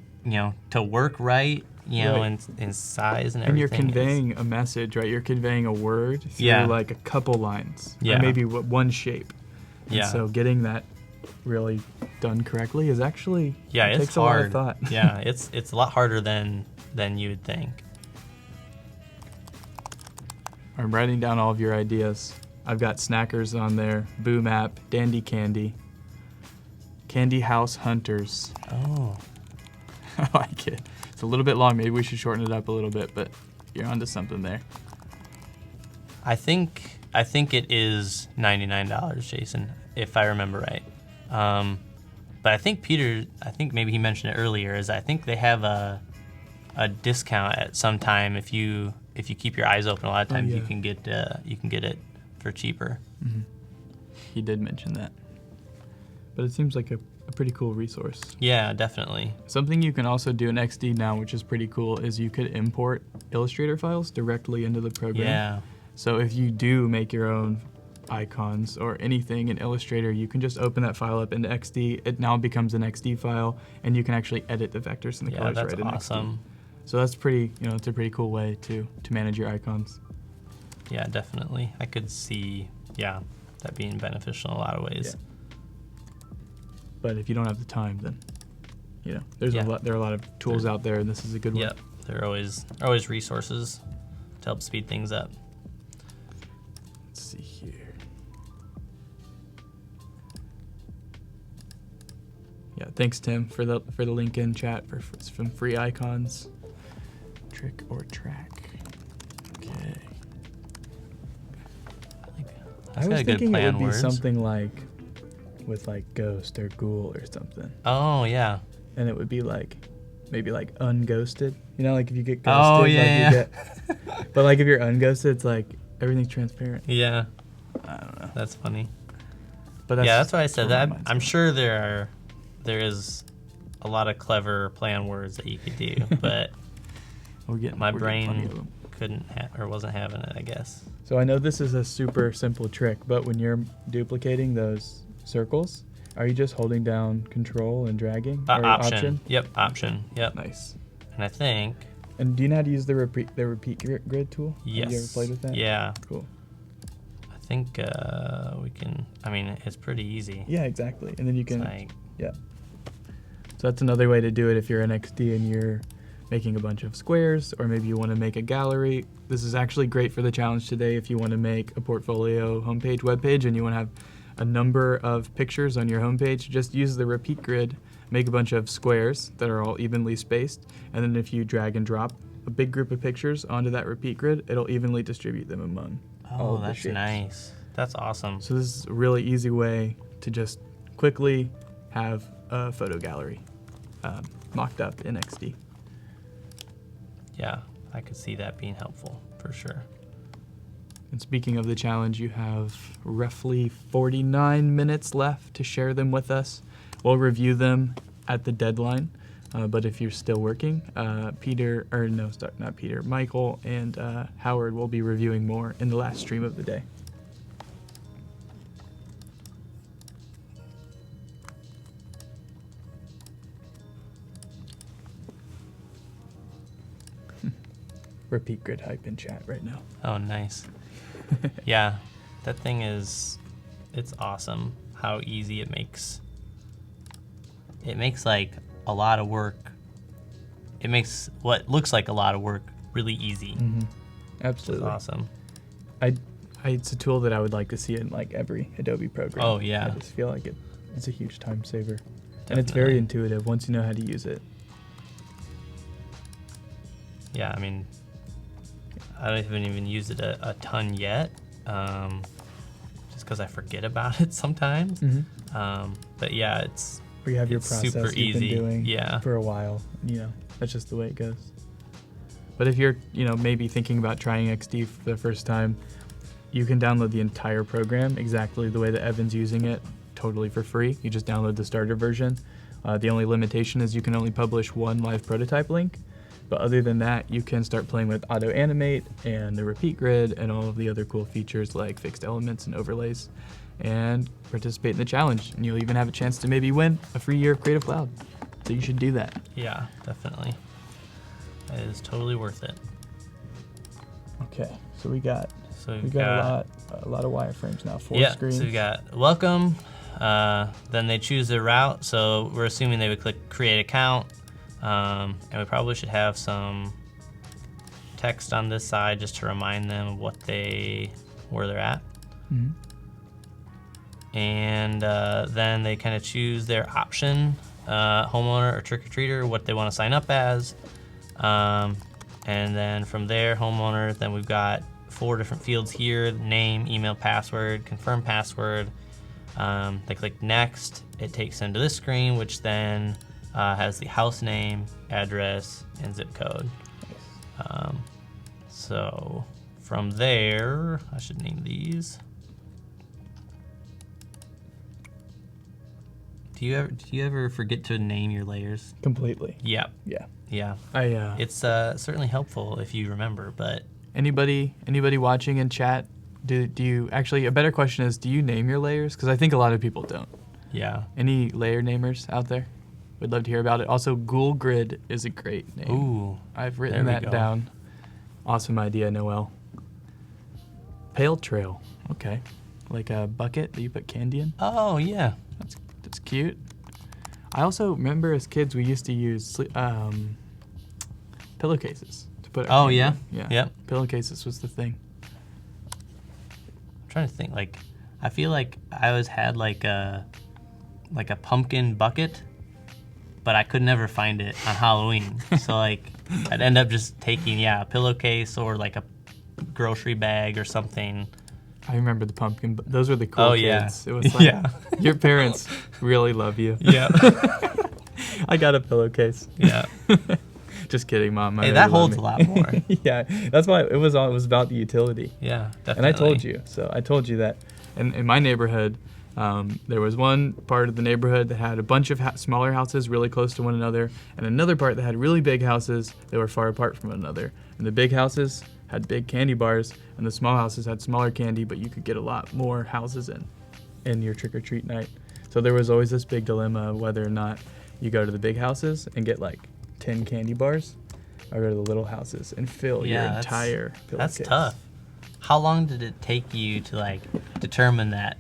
to work right, Right. in size and everything. And you're conveying a message, right? You're conveying a word through like a couple lines, Yeah. or maybe one shape. And Yeah. so getting that really done correctly is actually it takes it's a hard. lot of thought. Yeah, it's a lot harder than you would think. I'm writing down all of your ideas. I've got Snackers on there, Boom App, Dandy Candy, Candy House Hunters. Oh. I like it. It's a little bit long. Maybe we should shorten it up a little bit, but you're onto something there. I think it is $99, Jason, if I remember right. But I think maybe he mentioned it earlier. I think they have a discount at some time if you keep your eyes open. A lot of times you can get it for cheaper. Mm-hmm. He did mention that, but it seems like a pretty cool resource. Yeah, definitely. Something you can also do in XD now, which is pretty cool, is you could import Illustrator files directly into the program. Yeah. So if you do make your own icons or anything in Illustrator, you can just open that file up into XD. It now becomes an XD file, and you can actually edit the vectors and the colors that's right in awesome. XD. So that's pretty, it's a pretty cool way to manage your icons. Yeah, definitely. I could see, that being beneficial in a lot of ways. Yeah. But if you don't have the time, then, there are a lot of tools out there, and this is a good one. Yep, there are always resources to help speed things up. Let's see here. Yeah, thanks Tim for the link in chat for some free icons. Trick or track. Okay. I was thinking it would be something like with like ghost or ghoul or something. Oh yeah. And it would be like maybe like unghosted. Like if you get ghosted, oh yeah. You get, but like if you're unghosted, it's like everything's transparent. Yeah. I don't know. That's funny. But that's why I said that. I'm sure there is a lot of clever play on words that you could do, but my brain couldn't or wasn't having it, I guess. So I know this is a super simple trick, but when you're duplicating those circles, are you just holding down Control and dragging? Or Option. Yep, Option. Yep. Nice. And I think. And do you know how to use the repeat grid tool? Yes. Have you ever played with that? Yeah. Cool. I think we can. I mean, it's pretty easy. Yeah, exactly. And then you can. Yeah. So that's another way to do it if you're in XD and you're making a bunch of squares, or maybe you want to make a gallery. This is actually great for the challenge today if you want to make a portfolio homepage, webpage, and you want to have a number of pictures on your homepage. Just use the repeat grid, make a bunch of squares that are all evenly spaced, and then if you drag and drop a big group of pictures onto that repeat grid, it'll evenly distribute them among all of the shapes. Oh, that's nice. That's awesome. So this is a really easy way to just quickly have a photo gallery mocked up in XD. Yeah, I could see that being helpful for sure. And speaking of the challenge, you have roughly 49 minutes left to share them with us. We'll review them at the deadline, but if you're still working, Michael and Howard will be reviewing more in the last stream of the day. Repeat grid hype in chat right now. Oh, nice. Yeah, that thing it's awesome how easy it makes. It makes like a lot of work. It makes what looks like a lot of work really easy. Mm-hmm. Absolutely. It's awesome. It's a tool that I would like to see in like every Adobe program. Oh yeah. I just feel like it's a huge time saver. Definitely. And it's very intuitive once you know how to use it. Yeah, I mean, I haven't even used it a ton yet, just because I forget about it sometimes. Mm-hmm. But yeah, it's or you have your process super you've easy. been doing for a while. That's just the way it goes. But if you're maybe thinking about trying XD for the first time, you can download the entire program exactly the way that Evan's using it, totally for free. You just download the starter version. The only limitation is you can only publish one live prototype link. But other than that, you can start playing with auto animate and the repeat grid and all of the other cool features like fixed elements and overlays, and participate in the challenge. And you'll even have a chance to maybe win a free year of Creative Cloud. So you should do that. Yeah, definitely. It is totally worth it. Okay, so we got So a lot of wireframes now. 4 screens. So we got welcome. Then they choose their route. So we're assuming they would click create account. And we probably should have some text on this side just to remind them of where they're at. Mhm. And then they kind of choose their option, homeowner or trick-or-treater, what they want to sign up as. And then from there, homeowner, then we've got 4 different fields here: name, email, password, confirm password. They click next. It takes them to this screen, which then has the house name, address, and zip code. So from there, I should name these. Do you ever forget to name your layers? Completely. Yep. Yeah. Yeah. It's certainly helpful if you remember, but Anybody watching in chat, do you actually, a better question is, do you name your layers? Because I think a lot of people don't. yeah. Any layer namers out there? We'd love to hear about it. Also, Ghoul Grid is a great name. Ooh. I've written there we that go. down. Awesome idea, Noel. Pale Trail. Okay. Like a bucket that you put candy in. Oh, yeah. That's cute. I also remember as kids we used to use pillowcases to put our Oh, candy yeah? in. Yeah. Yep. Pillowcases was the thing. I'm trying to think. Like, I feel like I always had like a pumpkin bucket, but I could never find it on Halloween. So like, I'd end up just taking a pillowcase or like a grocery bag or something. I remember the pumpkin. Those were the cool Oh, kids. yeah. It was like, Yeah. your parents really love you. Yeah. I got a pillowcase. Yeah. Just kidding, Mom. Hey, that holds a lot more. Yeah, that's why it was about the utility. Yeah, definitely. And I told you. So I told you that. And in my neighborhood, there was one part of the neighborhood that had a bunch of smaller houses really close to one another, and another part that had really big houses that were far apart from one another. And the big houses had big candy bars, and the small houses had smaller candy, but you could get a lot more houses in your trick-or-treat night. So there was always this big dilemma of whether or not you go to the big houses and get like 10 candy bars, or go to the little houses and fill your entire pillowcase. That's tough. How long did it take you to like determine that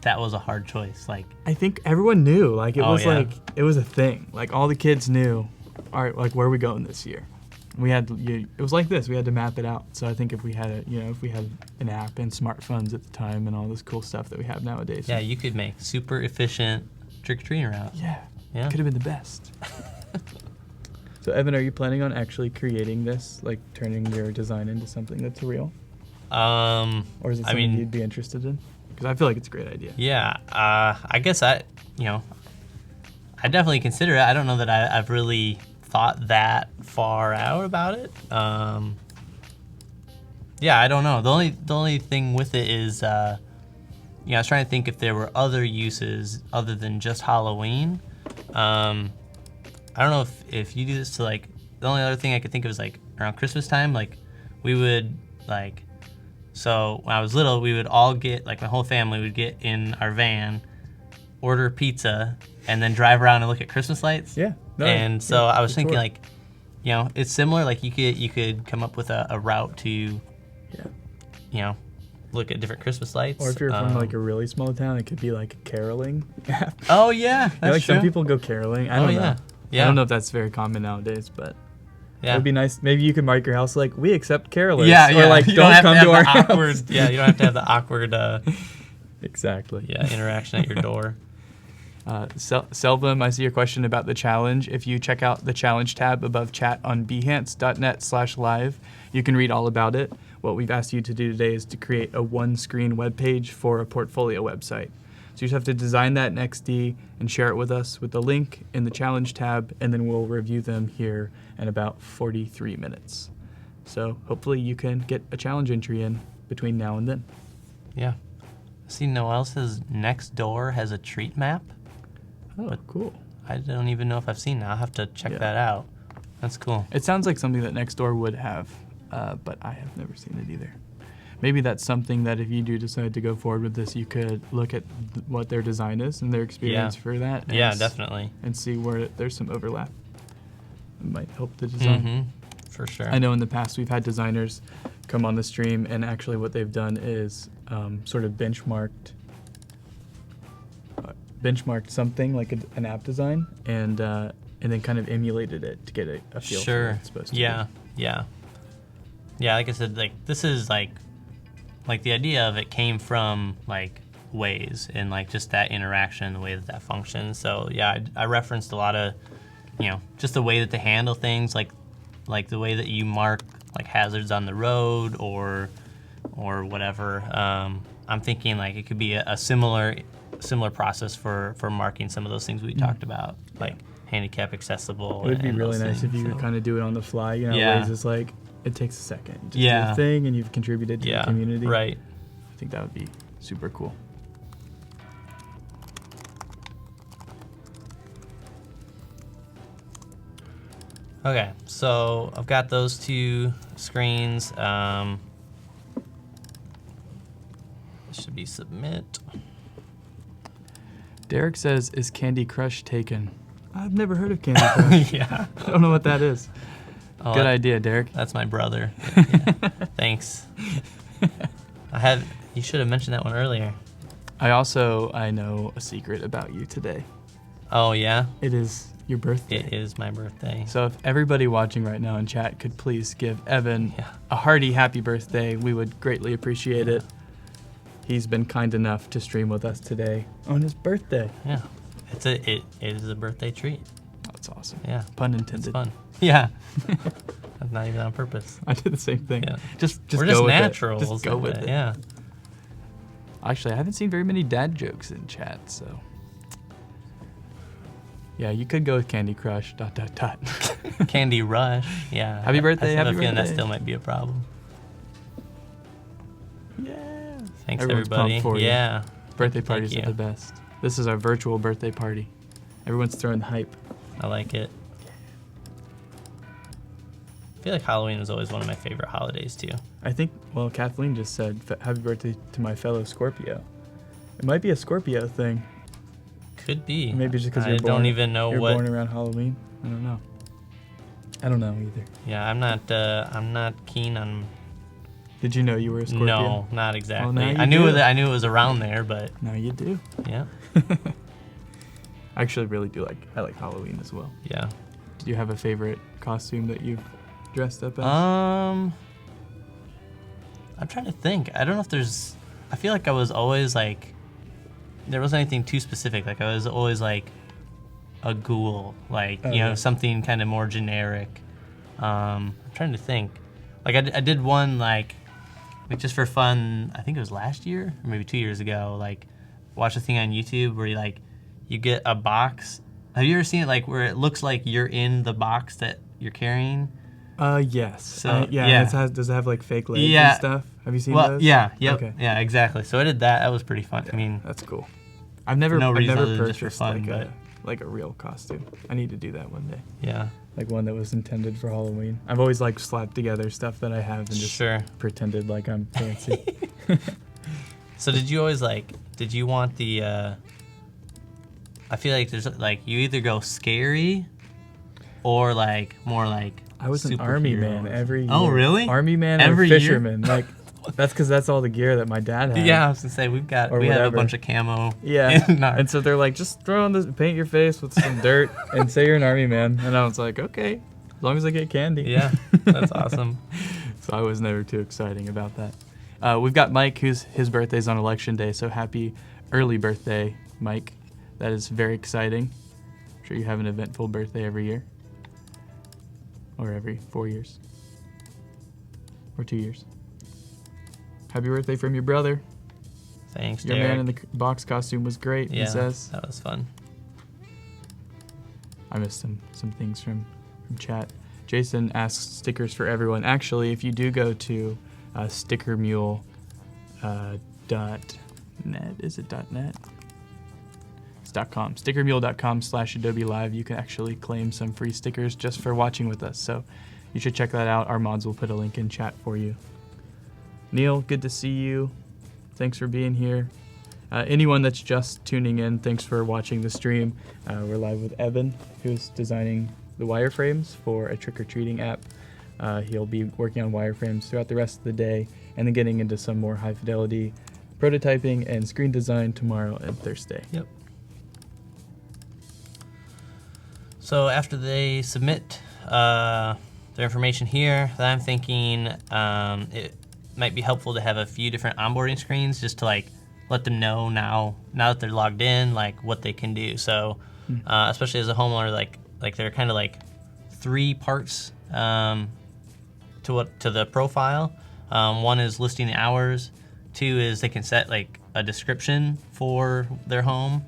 was a hard choice? Like, I think everyone knew. Like it was yeah. like it was a thing. Like all the kids knew. All right, like where are we going this year? We had it was like this. We had to map it out. So I think if we had an app and smartphones at the time and all this cool stuff that we have nowadays. yeah, you could make super efficient trick-or-treating routes. Yeah. Yeah. Could have been the best. So Evan, are you planning on actually creating this, like turning your design into something that's real? Or is it something you'd be interested in? Because I feel like it's a great idea. Yeah, I guess I definitely consider it. I don't know that I've really thought that far out about it. Yeah, I don't know. The only thing with it is, I was trying to think if there were other uses other than just Halloween. I don't know if you do this to like, the only other thing I could think of is like around Christmas time, like we would like, so when I was little, we would all get, like my whole family would get in our van, order pizza, and then drive around and look at Christmas lights. Yeah. No, And so I was for thinking sure. like, it's similar, like you could come up with a route to, look at different Christmas lights. Or if you're from like a really small town, it could be like a caroling app. Oh yeah, that's like true. some people go caroling. I don't know. Yeah. I don't know if that's very common nowadays, but Yeah. it would be nice. Maybe you could mark your house like, we accept carolers. Yeah, Or like, You don't have come to, have to our the house. awkward. Yeah, you don't have to have the awkward. Exactly. Interaction at your door. Selvum, I see your question about the challenge. If you check out the challenge tab above chat on behance.net/live, you can read all about it. What we've asked you to do today is to create a one-screen web page for a portfolio website. So you just have to design that in XD and share it with us with the link in the challenge tab, and then we'll review them here in about 43 minutes. So hopefully you can get a challenge entry in between now and then. Yeah. See, Noel says next door has a treat map. Oh, cool. I don't even know if I've seen that. I'll have to check Yeah. that out. That's cool. It sounds like something that Nextdoor would have, but I have never seen it either. Maybe that's something that if you do decide to go forward with this, you could look at what their design is and their experience for that. And Yeah, definitely. And see where there's some overlap. It might help the design. Mm-hmm. For sure. I know in the past we've had designers come on the stream, and actually what they've done is sort of benchmarked something like an app design, and then kind of emulated it to get a feel for what it's supposed to be. Yeah. Like I said, like this is like the idea of it came from like Waze and like just that interaction, the way that functions. So yeah, I referenced a lot of, just the way that they handle things, like the way that you mark like hazards on the road or whatever. I'm thinking like it could be a similar process for marking some of those things we talked about, like handicap accessible. It would be and really those nice things, if you could kind of do it on the fly. Yeah. Waze is like, it takes a second. You just do Yeah. your thing and you've contributed to the community. Right. I think that would be super cool. Okay, so I've got those two screens. This should be submit. Derek says, "Is Candy Crush taken?" I've never heard of Candy Crush. Yeah. I don't know what that is. Oh, Good idea, Derek. That's my brother. Yeah. Thanks. You should have mentioned that one earlier. I know a secret about you today. Oh, yeah? It is your birthday. It is my birthday. So if everybody watching right now in chat could please give Evan a hearty happy birthday, we would greatly appreciate it. He's been kind enough to stream with us today on his birthday. Yeah. It is a birthday treat. That's awesome. Yeah. Pun intended. It's fun. Yeah. That's not even on purpose. I did the same thing. Yeah. Just We're go just with naturals. it. Just go with it. Yeah. Actually, I haven't seen very many dad jokes in chat, so. Yeah, you could go with Candy Crush, ... Candy Rush. Yeah. Happy birthday, I have happy a feeling that birthday. still might be a problem. Yeah. Thanks, Everyone's everybody. pumped for you. Yeah. Birthday Thank parties are you. the best. This is our virtual birthday party. Everyone's throwing the hype. I like it. I feel like Halloween is always one of my favorite holidays, too. I think, well, Kathleen just said, happy birthday to my fellow Scorpio. It might be a Scorpio thing. Could be. Maybe just because I you're born. don't even know you're what. born around Halloween. I don't know. I don't know either. Yeah, I'm not keen on. Did you know you were a Scorpio? No, not exactly. now you I knew do. that. I knew it was around there, but Now you do. yeah, I actually really do I like Halloween as well. yeah. Do you have a favorite costume that you've dressed up as? I'm trying to think. I don't know if there's. I feel like I was always like. There wasn't anything too specific. Like I was always like a ghoul, like something kind of more generic. I'm trying to think. Like I did one like just for fun. I think it was last year or maybe 2 years ago. Like watch a thing on YouTube where you get a box. Have you ever seen it like where it looks like you're in the box that you're carrying? Yes. So, yeah. Does it have like fake legs Yeah. and stuff? Have you seen Well, those? yeah, yep, Okay. yeah, exactly. So I did that. That was pretty fun. I mean, That's cool. I've never reason other than purchased just for fun, like a real costume. I need to do that one day. yeah, Like one that was intended for Halloween. I've always like slapped together stuff that I have and just sure. pretended like I'm fancy. So did you always did you want the, I feel like there's like, you either go scary or like more like I was an army superhero. man every year. Oh, really? Army man Every or year? fisherman. Like that's because that's all the gear that my dad had. Yeah, I was gonna say we have a whatever. bunch of camo. Yeah. in our- And so they're like, just throw on this, paint your face with some dirt and say you're an army man. And I was like, okay, as long as I get candy. yeah, that's awesome. So I was never too exciting about that. We've got Mike, his birthday's on election day. So happy early birthday, Mike. That is very exciting. I'm sure you have an eventful birthday every year. Or every 4 years. Or 2 years. Happy birthday from your brother. Thanks, Your Derek. man in the box costume was great, Yeah, he says. that was fun. I missed some things from chat. Jason asks stickers for everyone. Actually, if you do go to Sticker Mule .net. Is it .net? It's .com. Stickermule.com/Adobe Live. You can actually claim some free stickers just for watching with us. So you should check that out. Our mods will put a link in chat for you. Neil, good to see you. Thanks for being here. Anyone that's just tuning in, thanks for watching the stream. We're live with Evan, who's designing the wireframes for a trick-or-treating app. He'll be working on wireframes throughout the rest of the day and then getting into some more high-fidelity prototyping and screen design tomorrow and Thursday. Yep. So after they submit their information here, then I'm thinking it might be helpful to have a few different onboarding screens just to like let them know now that they're logged in, like what they can do. So especially as a homeowner, like there are kind of like 3 parts to the profile. One is listing the hours. 2 is they can set like a description for their home.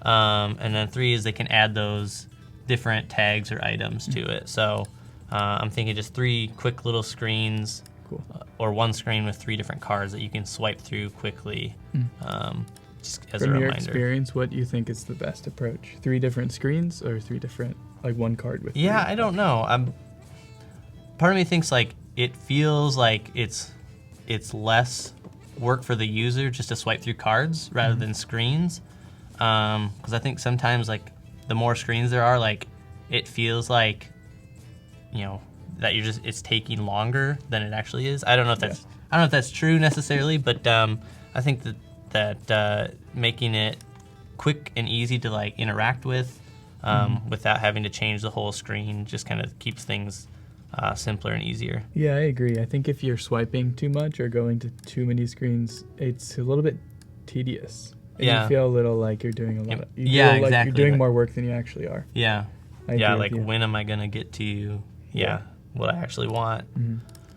And then 3 is they can add those different tags or items to it. So I'm thinking just 3 quick little screens. Cool. Or 1 screen with 3 different cards that you can swipe through quickly, just as a From reminder. your experience, what do you think is the best approach? 3 different screens or 3 different, like 1 card with? Yeah, 3? I don't know. Part of me thinks like it feels like it's less work for the user just to swipe through cards rather than screens, because I think sometimes like the more screens there are, like it feels like that it's taking longer than it actually is. I don't know if that's true necessarily, but I think that making it quick and easy to like interact with without having to change the whole screen just kind of keeps things simpler and easier. Yeah, I agree. I think if you're swiping too much or going to too many screens, it's a little bit tedious. And Yeah. you feel a little like you're doing a lot. You Yeah, feel like exactly. you're doing more work than you actually are. Yeah. I agree with like you. when am I gonna get to what I actually want?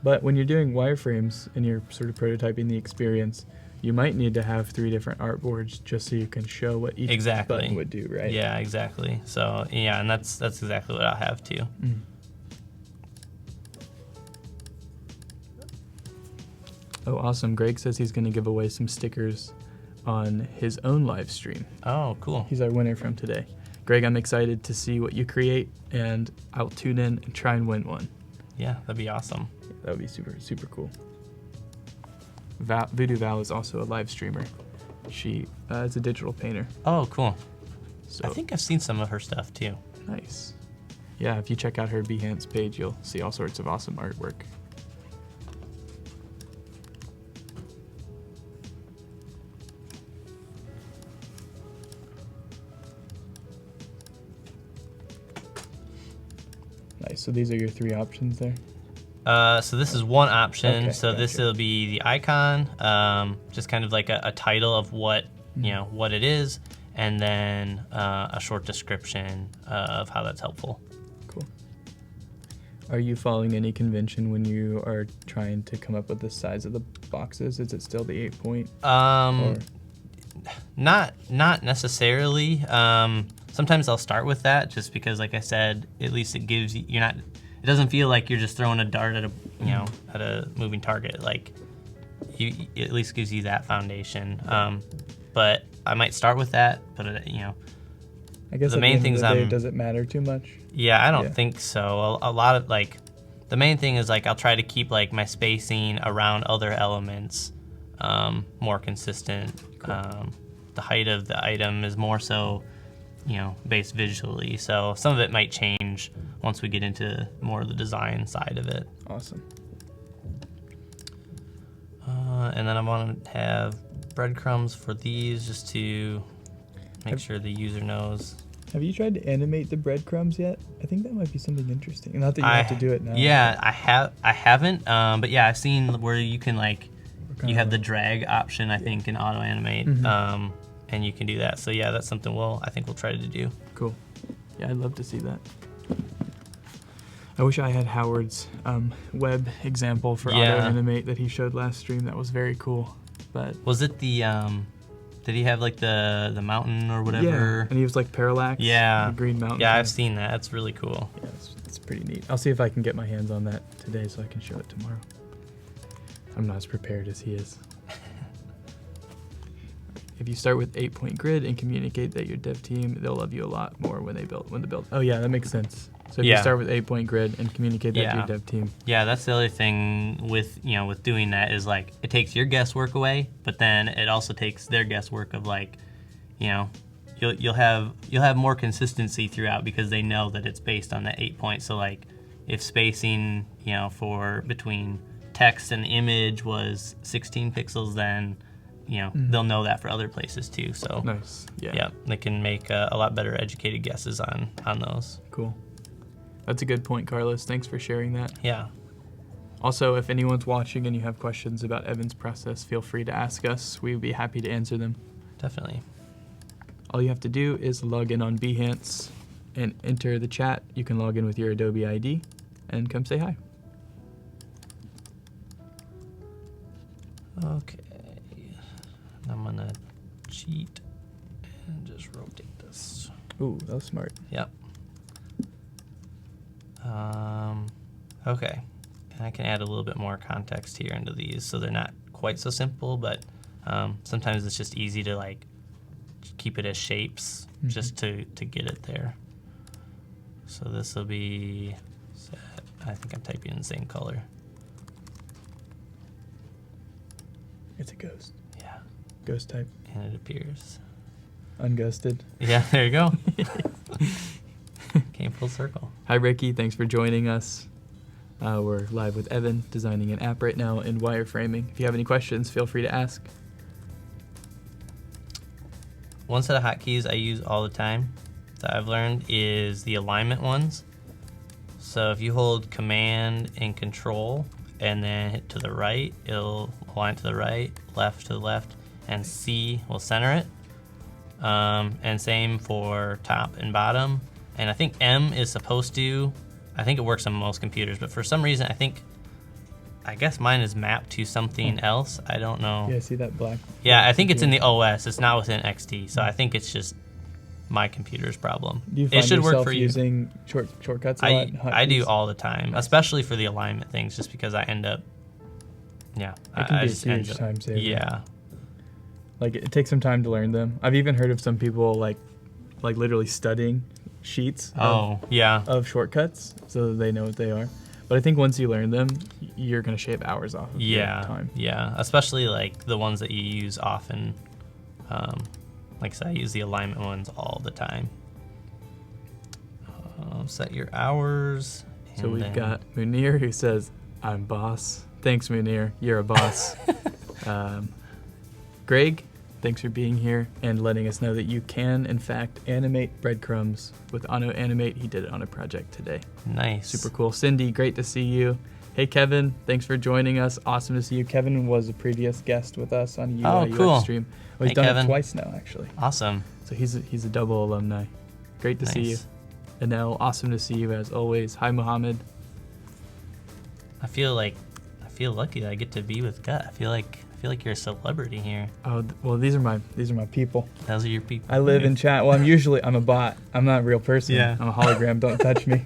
But when you're doing wireframes and you're sort of prototyping the experience, you might need to have 3 different artboards just so you can show what each button would do, right? Yeah, exactly. So yeah, and that's exactly what I'll have too. Oh, awesome. Greg says he's going to give away some stickers on his own live stream. Oh, cool. He's our winner from today. Greg, I'm excited to see what you create, and I'll tune in and try and win one. Yeah, that'd be awesome. That would be super, super cool. Voodoo Val is also a live streamer. She is a digital painter. Oh, cool. So I think I've seen some of her stuff too. nice. Yeah, if you check out her Behance page, you'll see all sorts of awesome artwork. Nice. So these are your 3 options there? So this is one option. Okay, so this gotcha. will be the icon, just kind of like a title of what what it is, and then a short description of how that's helpful. Cool. Are you following any convention when you are trying to come up with the size of the boxes? Is it still the 8 point? Not necessarily. Sometimes I'll start with that just because, like I said, at least it gives you, it doesn't feel like you're just throwing a dart at at a moving target. Like it at least gives you that foundation. But I might start with that. But I guess the main things does it matter too much? Yeah, I don't think so. A lot of the main thing is I'll try to keep my spacing around other elements more consistent. Cool. The height of the item is more so based visually. So some of it might change once we get into more of the design side of it. Awesome. And then I want to have breadcrumbs for these just to make sure the user knows. Have you tried to animate the breadcrumbs yet? I think that might be something interesting. Not that you have to do it now. Yeah, I haven't. But yeah, I've seen where you can you have the drag option, I think, in auto animate. And you can do that. So yeah, that's something I think we'll try to do. Cool. Yeah, I'd love to see that. I wish I had Howard's web example for auto animate that he showed last stream. That was very cool. But was it the did he have the mountain or whatever? Yeah, and he was parallax. Yeah. The green mountain. Yeah, I've seen that. That's really cool. Yeah, it's pretty neat. I'll see if I can get my hands on that today so I can show it tomorrow. I'm not as prepared as he is. if you start with 8-point grid and communicate that your dev team, they'll love you a lot more when the build. Oh yeah, that makes sense. So if you start with 8-point grid and communicate that to your dev team. Yeah, that's the other thing with with doing that is like it takes your guesswork away, but then it also takes their guesswork of like, you'll have more consistency throughout because they know that it's based on the 8 points. So like if spacing, for between text and image was 16 pixels, then they'll know that for other places too. So nice. Yeah, they can make a lot better educated guesses on those. Cool. That's a good point, Carlos. Thanks for sharing that. Yeah. Also, if anyone's watching and you have questions about Evan's process, feel free to ask us. We'd be happy to answer them. Definitely. All you have to do is log in on Behance and enter the chat. You can log in with your Adobe ID and come say hi. Okay. I'm going to cheat and just rotate this. Ooh, that was smart. Yep. Okay, and I can add a little bit more context here into these so they're not quite so simple, but sometimes it's just easy to like keep it as shapes just to get it there. So this will be set. I think I'm typing in the same color. It's a ghost. Yeah. Ghost type. And it appears. Unghosted. Yeah, there you go. Came full circle. Hi, Ricky. Thanks for joining us. We're live with Evan, designing an app right now in wireframing. If you have any questions, feel free to ask. One set of hotkeys I use all the time that I've learned is the alignment ones. So if you hold Command and Control and then hit to the right, it'll align to the right, left to the left, and C will center it. And same for top and bottom. And I think M is supposed to, I think it works on most computers, but for some reason I guess mine is mapped to something else. I don't know. Yeah, see that black? Yeah, I think it's in the OS. It's not within XD, so I think it's just my computer's problem. Do you find it should yourself work for you. Using shortcuts a lot? I do all the time, especially for the alignment things, just because I end up, it can be a huge time saver. Yeah. Like it takes some time to learn them. I've even heard of some people like literally studying sheets of shortcuts so that they know what they are. But I think once you learn them, you're going to shave hours off of your time. Yeah, especially like the ones that you use often. Like I said, I use the alignment ones all the time. Set your hours. So we've got Munir who says, I'm boss. Thanks, Munir. You're a boss. Greg, thanks for being here and letting us know that you can, in fact, animate breadcrumbs with Auto Animate. He did it on a project today. Nice. Super cool. Cindy, great to see you. Hey, Kevin, thanks for joining us. Awesome to see you. Kevin was a previous guest with us on UI UX Stream. Well, he's done Kevin. it twice now, actually. Awesome. So he's a double alumni. Great to see you. Anel, awesome to see you as always. Hi, Mohammed. I feel lucky that I get to be with Gut. I feel like you're a celebrity here. Oh, well, these are my people. Those are your people. I live in chat. Well, I'm a bot. I'm not a real person. Yeah. I'm a hologram. Don't touch me.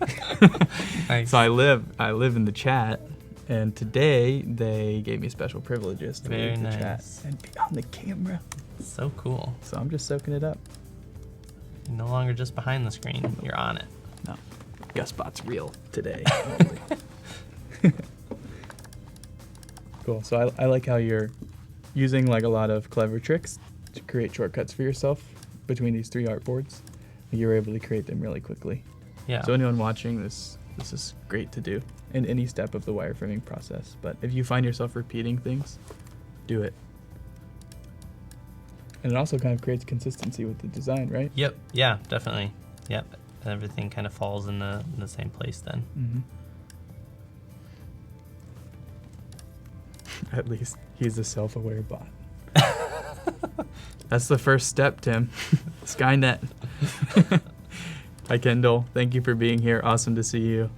Nice. So I live in the chat, and today they gave me special privileges to leave the chat and be on the camera. So cool. So I'm just soaking it up. You're no longer just behind the screen. You're on it. No, GusBot's real today. Cool. So I like how you're using like a lot of clever tricks to create shortcuts for yourself between these 3 artboards. You're able to create them really quickly. Yeah. So anyone watching this is great to do in any step of the wireframing process. But if you find yourself repeating things, do it. And it also kind of creates consistency with the design, right? Yep. Yeah, definitely. Yep. Everything kind of falls in the same place then. Mm-hmm. At least he's a self-aware bot. That's the first step, Tim. Skynet. Hi, Kendall. Thank you for being here. Awesome to see you.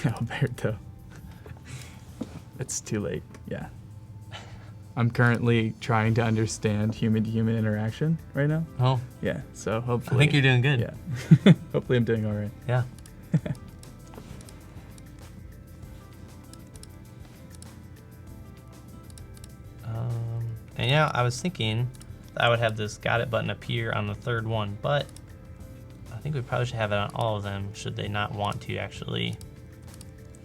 Alberto. It's too late. Yeah. I'm currently trying to understand human-to-human interaction right now. Oh. Yeah, so hopefully... I think you're doing good. Yeah. Hopefully I'm doing all right. Yeah. And I was thinking I would have this got it button appear on the third one, but I think we probably should have it on all of them should they not want to actually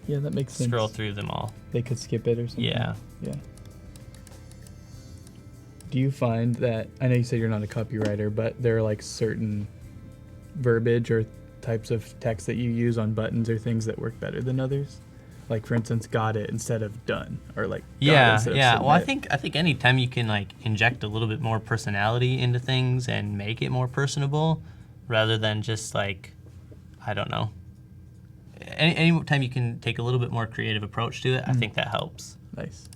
Yeah, that makes sense. scroll through them all. They could skip it or something. Yeah. Yeah. Do you find that, I know you said you're not a copywriter, but there are like certain verbiage or types of text that you use on buttons or things that work better than others? Like for instance, got it instead of done, or like got it instead of Well, I submit. think anytime you can like inject a little bit more personality into things and make it more personable, rather than just like, I don't know. Any time you can take a little bit more creative approach to it, I think that helps. Nice.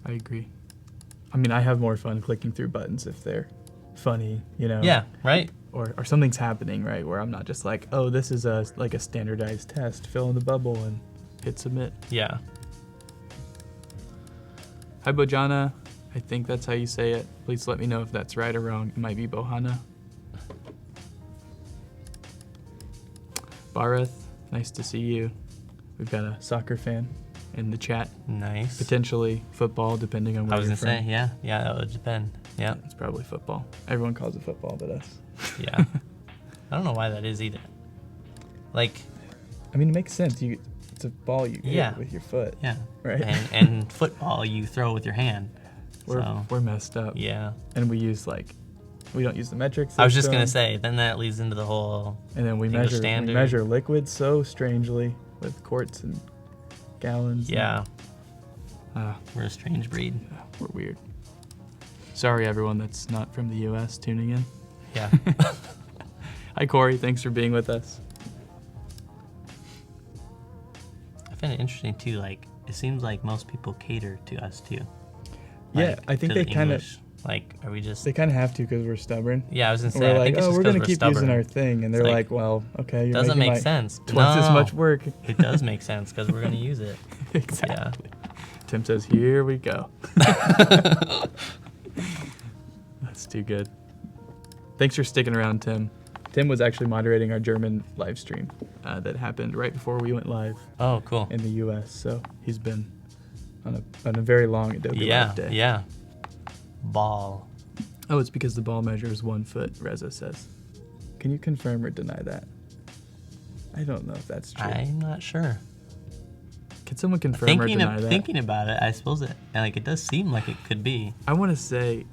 I agree. I mean, I have more fun clicking through buttons if they're funny, you know? Yeah, right? Or something's happening, right? Where I'm not just like, oh, this is a standardized test. Fill in the bubble and hit submit. Yeah. Hi, Bojana. I think that's how you say it. Please let me know if that's right or wrong. It might be Bohana. Barath, nice to see you. We've got a soccer fan in the chat. Nice. Potentially football, depending on where I was you're gonna from. say, yeah, that would depend. Yeah, It's probably football. Everyone calls it football but us. yeah. I don't know why that is either. Like, I mean, it makes sense. It's a ball you Yeah. hit with your foot. yeah. Right. And football you throw with your hand. We're messed up. Yeah. And we don't use the metric system. I was just gonna say, then that leads into the whole. And then we English measure standard. liquids so strangely with quarts and gallons. Yeah, And, we're a strange breed. we're weird. Sorry, everyone that's not from the U.S. tuning in. Yeah. Hi, Corey. Thanks for being with us. I find it interesting too. Like, it seems like most people cater to us too. Yeah, Like, I think to they the kind of English. Like, are we just? they kind of have to because we're stubborn. Yeah, I was gonna say. We're I like, think it's oh, just we're 'cause gonna we're keep stubborn. using our thing, and they're like, like, well, okay, you're Doesn't making make sense. twice as No. much work. It does make sense because we're gonna use it. Exactly. Tim says, here we go. That's too good. Thanks for sticking around, Tim. Tim was actually moderating our German live stream that happened right before we went live Oh, cool. in the U.S. So he's been on a very long Adobe Yeah, Live day. yeah. Ball. Oh, it's because the ball measure is 1 foot, Reza says. Can you confirm or deny that? I don't know if that's true. I'm not sure. Can someone confirm or deny that? Thinking about it, I suppose it does seem like it could be. I want to say,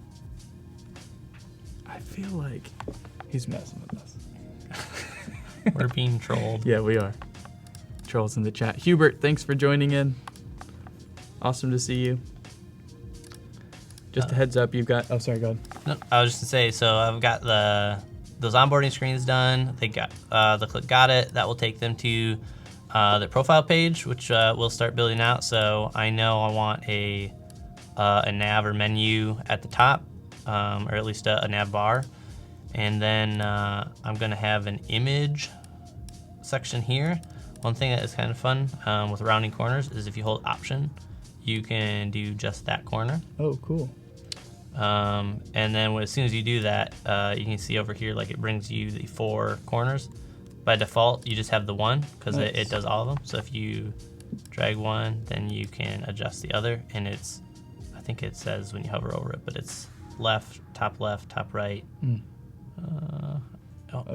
I feel like he's messing with us. We're being trolled. Yeah, we are. Trolls in the chat. Hubert, thanks for joining in. Awesome to see you. Just a heads up, you've got. Oh, sorry, go ahead. No, I was just gonna say, so I've got those onboarding screens done. They got the click got it. That will take them to the profile page, which we'll start building out. So I know I want a nav or menu at the top, or at least a nav bar, and then I'm gonna have an image section here. One thing that is kind of fun with rounding corners is if you hold Option, you can do just that corner. Oh, cool. And then as soon as you do that, you can see over here, like it brings you the 4 corners. By default, you just have the one because Nice. it does all of them. So if you drag one, then you can adjust the other. And I think it says when you hover over it, but it's left, top right. Mm.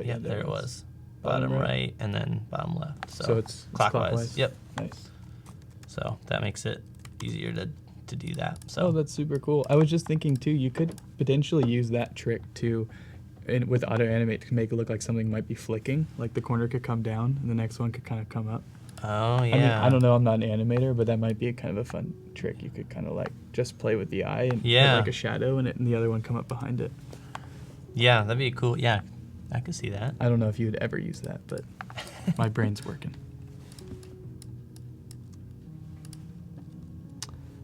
Yeah, there it was. Bottom right and then bottom left. So it's clockwise. Yep. Nice. So that makes it easier to do that. So Oh, that's super cool. I was just thinking too, you could potentially use that trick with auto animate to make it look like something might be flicking. Like the corner could come down and the next one could kind of come up. Oh yeah. I mean, I don't know. I'm not an animator, but that might be a kind of a fun trick. You could kind of like just play with the eye and put like a shadow in it, and the other one come up behind it. Yeah, that'd be cool. Yeah, I could see that. I don't know if you would ever use that, but my brain's working.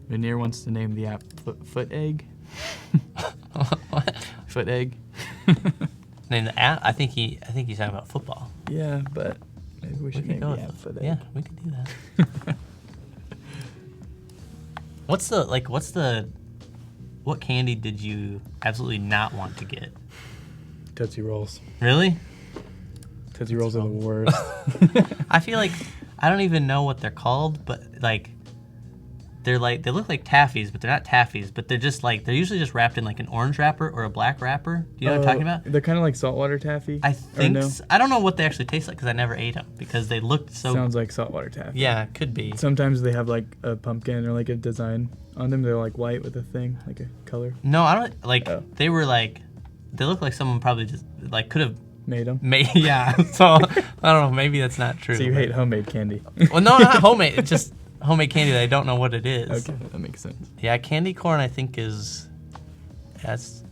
Veneer wants to name the app Foot Egg. What? Foot Egg. Name the app? I think he's talking about football. Yeah, but maybe we should name go the with app Foot Egg. Yeah, we could do that. What candy did you absolutely not want to get? Tootsie Rolls. Really? Tootsie Rolls are the worst. I feel like I don't even know what they're called, but like they're like, they look like taffies, but they're not taffies. But they're just like, they're usually just wrapped in like an orange wrapper or a black wrapper. Do you know what I'm talking about? They're kind of like saltwater taffy. I think. I don't know what they actually taste like because I never ate them because they looked so. Sounds like saltwater taffy. Yeah, it could be. Sometimes they have like a pumpkin or like a design on them. They're like white with a thing, like a color. No, I don't like. Oh. They were like, they look like someone probably just like could have made them. Yeah. So I don't know. Maybe that's not true. So you hate homemade candy? Well, no, not homemade. It's just homemade candy that I don't know what it is. Okay, that makes sense. Yeah, candy corn I think is that's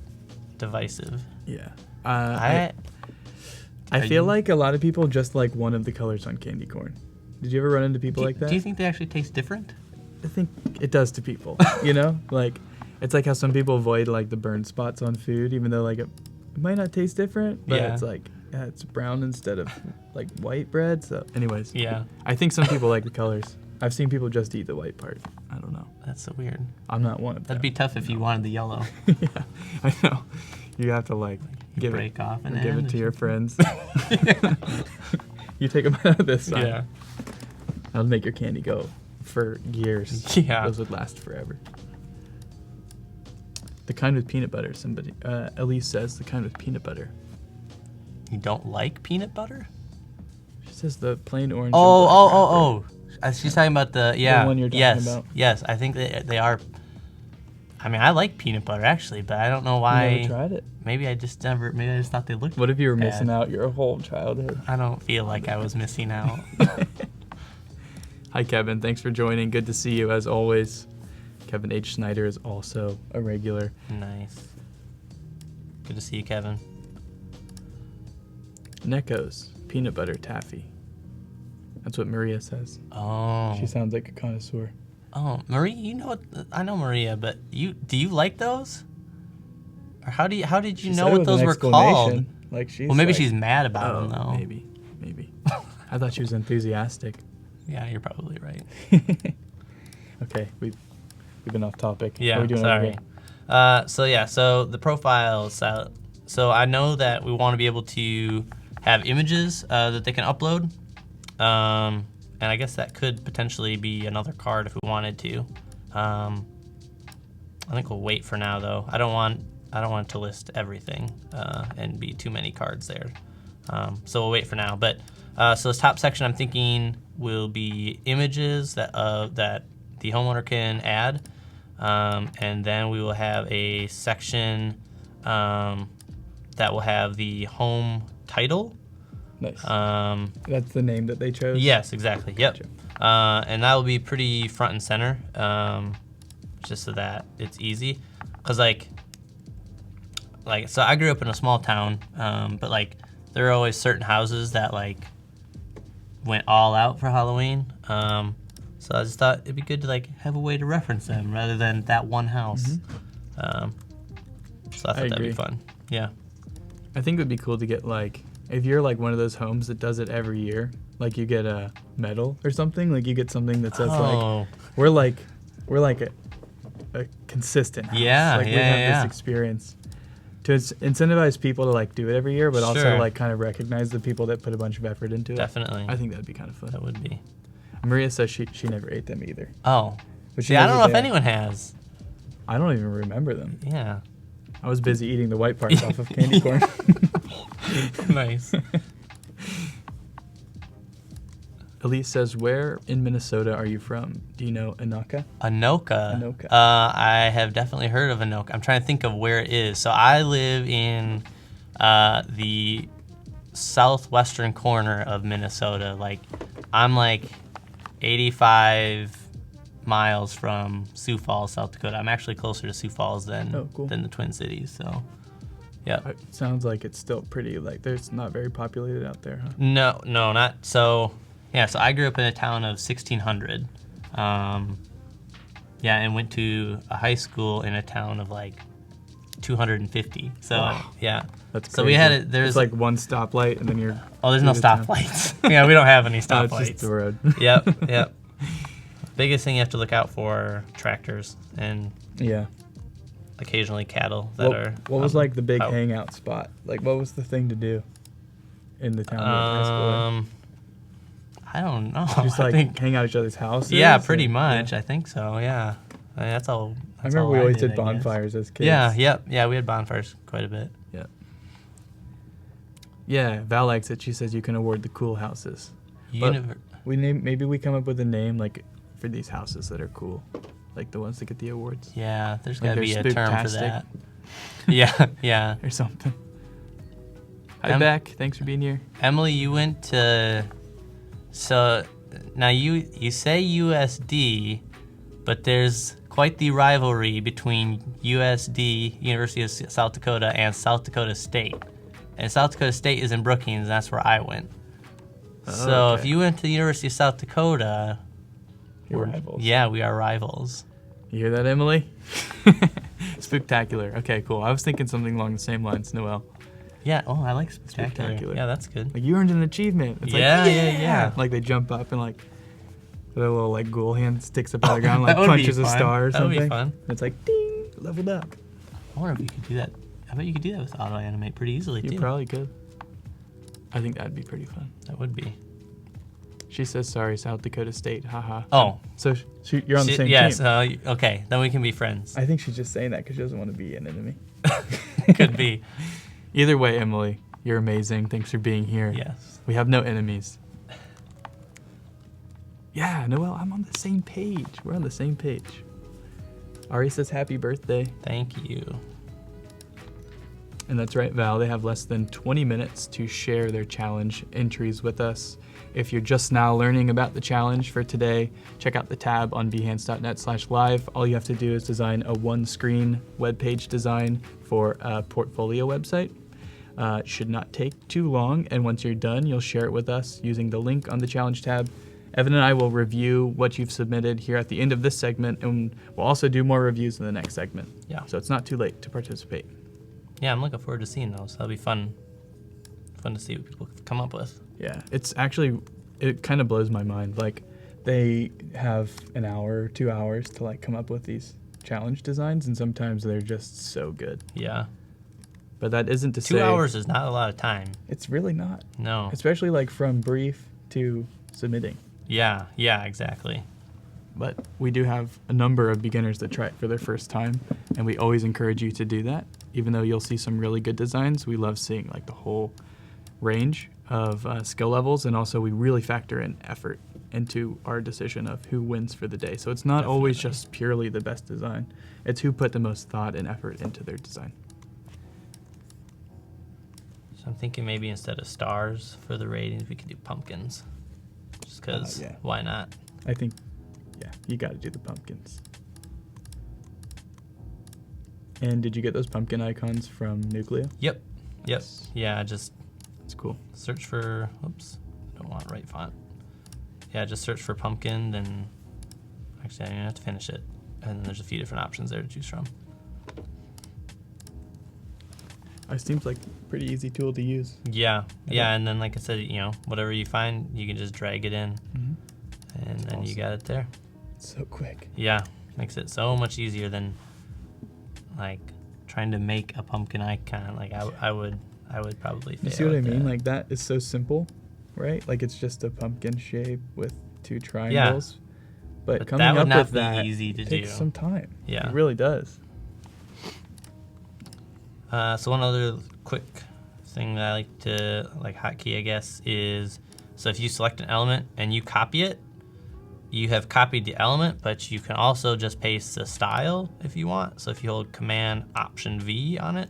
divisive. Yeah. I feel like a lot of people just like one of the colors on candy corn. Did you ever run into people like that? Do you think they actually taste different? I think it does to people. You know, like it's like how some people avoid like the burn spots on food, even though like it might not taste different, but it's like it's brown instead of like white bread. So, anyways, yeah, I think some people like the colors. I've seen people just eat the white part. I don't know. That's so weird. I'm not one of them. That'd be tough if you wanted the yellow. Yeah, I know. You have to like give it to your friends. You take them out of this side. Yeah. That'll make your candy go for years. Yeah. Those would last forever. The kind with peanut butter. Somebody, Elise says the kind with peanut butter. You don't like peanut butter? She says the plain orange. Oh. She's talking about the one you're talking about. Yes, I think they are. I mean, I like peanut butter actually, but I don't know why. You never tried it? Maybe I just thought they looked. What if you were bad. missing out your whole childhood? I don't feel like I was missing out. Hi, Kevin. Thanks for joining. Good to see you as always. Kevin H. Snyder is also a regular. Nice. Good to see you, Kevin. Necco's peanut butter taffy. That's what Maria says. Oh. She sounds like a connoisseur. Oh, Maria, you know what? I know Maria, but do you like those? Or how did you know what those were called? Like maybe she's mad about them though. Maybe. I thought she was enthusiastic. Yeah, you're probably right. Okay, we've been off topic. Yeah, what are we doing sorry. So the profiles. So I know that we want to be able to have images that they can upload. And I guess that could potentially be another card if we wanted to. I think we'll wait for now though. I don't want it to list everything and be too many cards there. So we'll wait for now. But so this top section I'm thinking will be images that the homeowner can add, and then we will have a section that will have the home title. Nice. That's the name that they chose? Yes, exactly. Yep. Gotcha. And that will be pretty front and center, just so that it's easy. Because, so I grew up in a small town, but, there are always certain houses that, went all out for Halloween. So I just thought it'd be good to, have a way to reference them rather than that one house. Mm-hmm. So I thought that'd be fun. Yeah. I think it would be cool to get, if you're one of those homes that does it every year, you get a medal or something, you get something that says we're a consistent house. Yeah, we have this experience to incentivize people to do it every year, but also kind of recognize the people that put a bunch of effort into it. Definitely. I think that'd be kind of fun. That would be. Maria says she never ate them either. Oh. But I don't know if anyone has. I don't even remember them. Yeah. I was busy eating the white parts off of candy corn. Nice. Elise says, where in Minnesota are you from? Do you know Anoka? Anoka. I have definitely heard of Anoka. I'm trying to think of where it is. So I live in the southwestern corner of Minnesota. I'm 85 miles from Sioux Falls, South Dakota. I'm actually closer to Sioux Falls than the Twin Cities. So, yeah. It sounds like it's still pretty, there's not very populated out there, huh? No, not so. Yeah, so I grew up in a town of 1,600. And went to a high school in a town of 250. So, wow. Yeah. That's crazy. So we had it. There's one stoplight and then you're. Oh, there's no stoplights. Yeah, we don't have any stoplights. It's just the road. Yep. Biggest thing you have to look out for are tractors and occasionally cattle that are. What was the big hangout spot? What was the thing to do in the town? I I don't know. Just I like think, hang out at each other's houses? yeah, pretty and- much. yeah. I think so. Yeah, I mean, that's all. I remember we always did bonfires as kids. Yeah. We had bonfires quite a bit. Yeah. Yeah, Val likes it. She says you can award the cool houses. But maybe we come up with a name like for these houses that are cool, like the ones that get the awards. Yeah, there's Like got to be a they're term for spooktastic. that. Yeah. Or something. Hi, Beck. Thanks for being here. Emily, you went to. So now you say USD, but there's quite the rivalry between USD, University of South Dakota, and South Dakota State. And South Dakota State is in Brookings, and that's where I went. So okay. if you went to the University of South Dakota, You're rivals. Yeah, we are rivals. You hear that, Emily? Spooktacular. Okay, cool. I was thinking something along the same lines, Noel. Yeah. Oh, I like spectacular. Spectacular. Yeah, that's good. Like you earned an achievement. It's Yeah, like, yeah. Like they jump up and like their little like ghoul hand sticks up out of the ground, like That would be punches a fun. star or That would something. be fun. And it's like ding, leveled up. I wonder if you could do that. I bet you could do that with auto animate pretty easily You too. probably could. I think that'd be pretty fun. That would be. She says sorry, South Dakota State. Haha. Oh. So you're on the same yes, team. okay, then we can be friends. I think she's just saying that because she doesn't want to be an enemy. Could be. Either way, Emily, you're amazing. Thanks for being here. Yes. We have no enemies. Yeah, Noel, I'm on the same page. We're on the same page. Ari says happy birthday. Thank you. And that's right, Val. They have less than 20 minutes to share their challenge entries with us. If you're just now learning about the challenge for today, check out the tab on behance.net/live. All you have to do is design a one-screen web page design for a portfolio website. It should not take too long, and once you're done, you'll share it with us using the link on the challenge tab. Evan and I will review what you've submitted here at the end of this segment, and we'll also do more reviews in the next segment. Yeah. So it's not too late to participate. Yeah, I'm looking forward to seeing those. That'll be fun. Fun to see what people come up with. Yeah, it kind of blows my mind. Like, they have an hour, 2 hours to like come up with these challenge designs, and sometimes they're just so good. Yeah. But that isn't to say 2 hours is not a lot of time. it's really not, No. especially like from brief to submitting. Yeah, exactly. But we do have a number of beginners that try it for their first time, and we always encourage you to do that. Even though you'll see some really good designs, we love seeing like the whole range of skill levels, and also we really factor in effort into our decision of who wins for the day. So it's not always Definitely. just purely the best design. It's who put the most thought and effort into their design. So I'm thinking maybe instead of stars for the ratings, we could do pumpkins. Just because, Yeah. why not? I think, yeah, you got to do the pumpkins. And did you get those pumpkin icons from Nucleo? Yep. Nice. Yeah, just It's cool. search for, oops, don't want right font. Yeah, just search for pumpkin, then actually I don't have to finish it. And then there's a few different options there to choose from. It seems like a pretty easy tool to use. Yeah, and then like I said, whatever you find, you can just drag it in, Mm-hmm. and then you awesome. got it there. So quick. Yeah, makes it so much easier than like trying to make a pumpkin icon. Like I would probably fail. You see what I at mean? that. Like that is so simple, right? Like it's just a pumpkin shape with two triangles. But But coming that would up not with be that easy to takes do. some time. Yeah. It really does. So one other quick thing that I like to hotkey, I guess, is so if you select an element and you copy it, you have copied the element, but you can also just paste the style if you want. So if you hold Command Option V on it,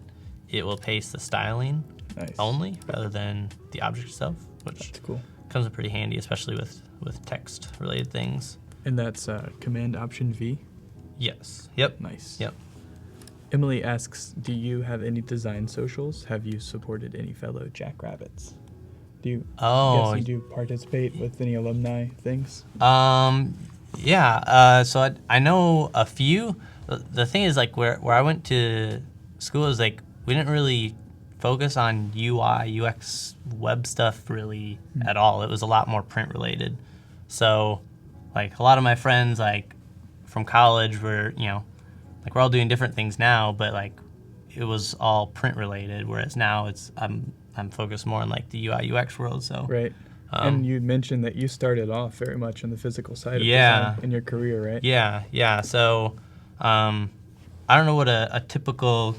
it will paste the styling Nice. only rather than the object itself, which That's cool. comes in pretty handy, especially with text related things. And that's Command Option V. Yes. Yep. Nice. Yep. Emily asks, do you have any design socials? Have you supported any fellow Jackrabbits? Do you Oh. guess you do participate with any alumni things? Yeah. So I know a few. The thing is, like, where I went to school is like we didn't really focus on UI, UX, web stuff really at all. It was a lot more print related. So, like, a lot of my friends, like, from college were, like, we're all doing different things now, but like it was all print related. Whereas now I'm focused more on like the UI UX world. So Right. And you mentioned that you started off very much on the physical side of Yeah. design in your career, right? Yeah. So I don't know what a typical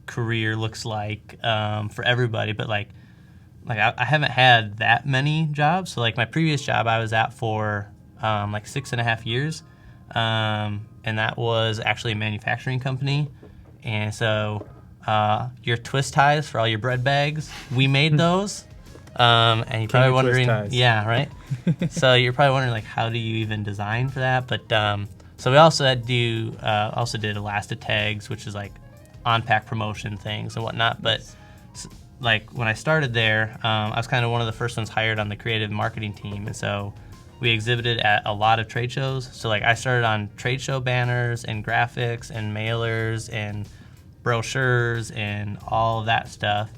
career looks like for everybody, but like I haven't had that many jobs. So like my previous job I was at for like 6.5 years, and that was actually a manufacturing company. And so your twist ties for all your bread bags, we made those. And you're probably wondering, yeah, right. So you're probably wondering like, how do you even design for that? But so we also did elastic tags, which is like on-pack promotion things and whatnot. But like when I started there, I was kind of one of the first ones hired on the creative marketing team, and so we exhibited at a lot of trade shows. So like I started on trade show banners and graphics and mailers and brochures and all of that stuff.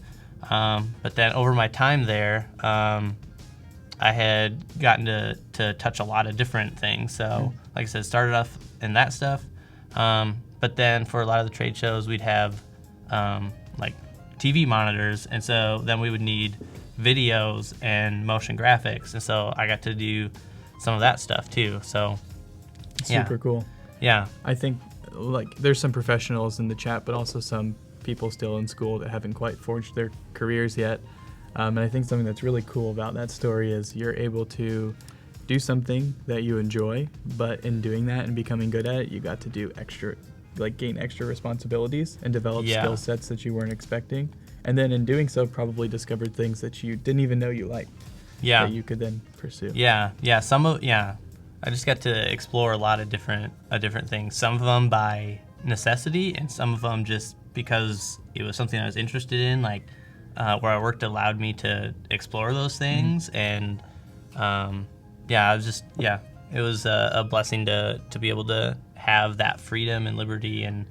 But then over my time there, I had gotten to touch a lot of different things. So like I said, started off in that stuff. But then for a lot of the trade shows, we'd have like TV monitors. And so then we would need videos and motion graphics. And so I got to do some of that stuff too. So super cool. Yeah. I think like there's some professionals in the chat, but also some people still in school that haven't quite forged their careers yet. And I think something that's really cool about that story is you're able to do something that you enjoy, but in doing that and becoming good at it, you got to do extra, like gain extra responsibilities and develop skill sets that you weren't expecting. And then in doing so, probably discovered things that you didn't even know you liked. Yeah. That you could then pursue. Yeah. I just got to explore a lot of different things. Some of them by necessity, and some of them just because it was something I was interested in. Like where I worked allowed me to explore those things, and it was a blessing to be able to have that freedom and liberty and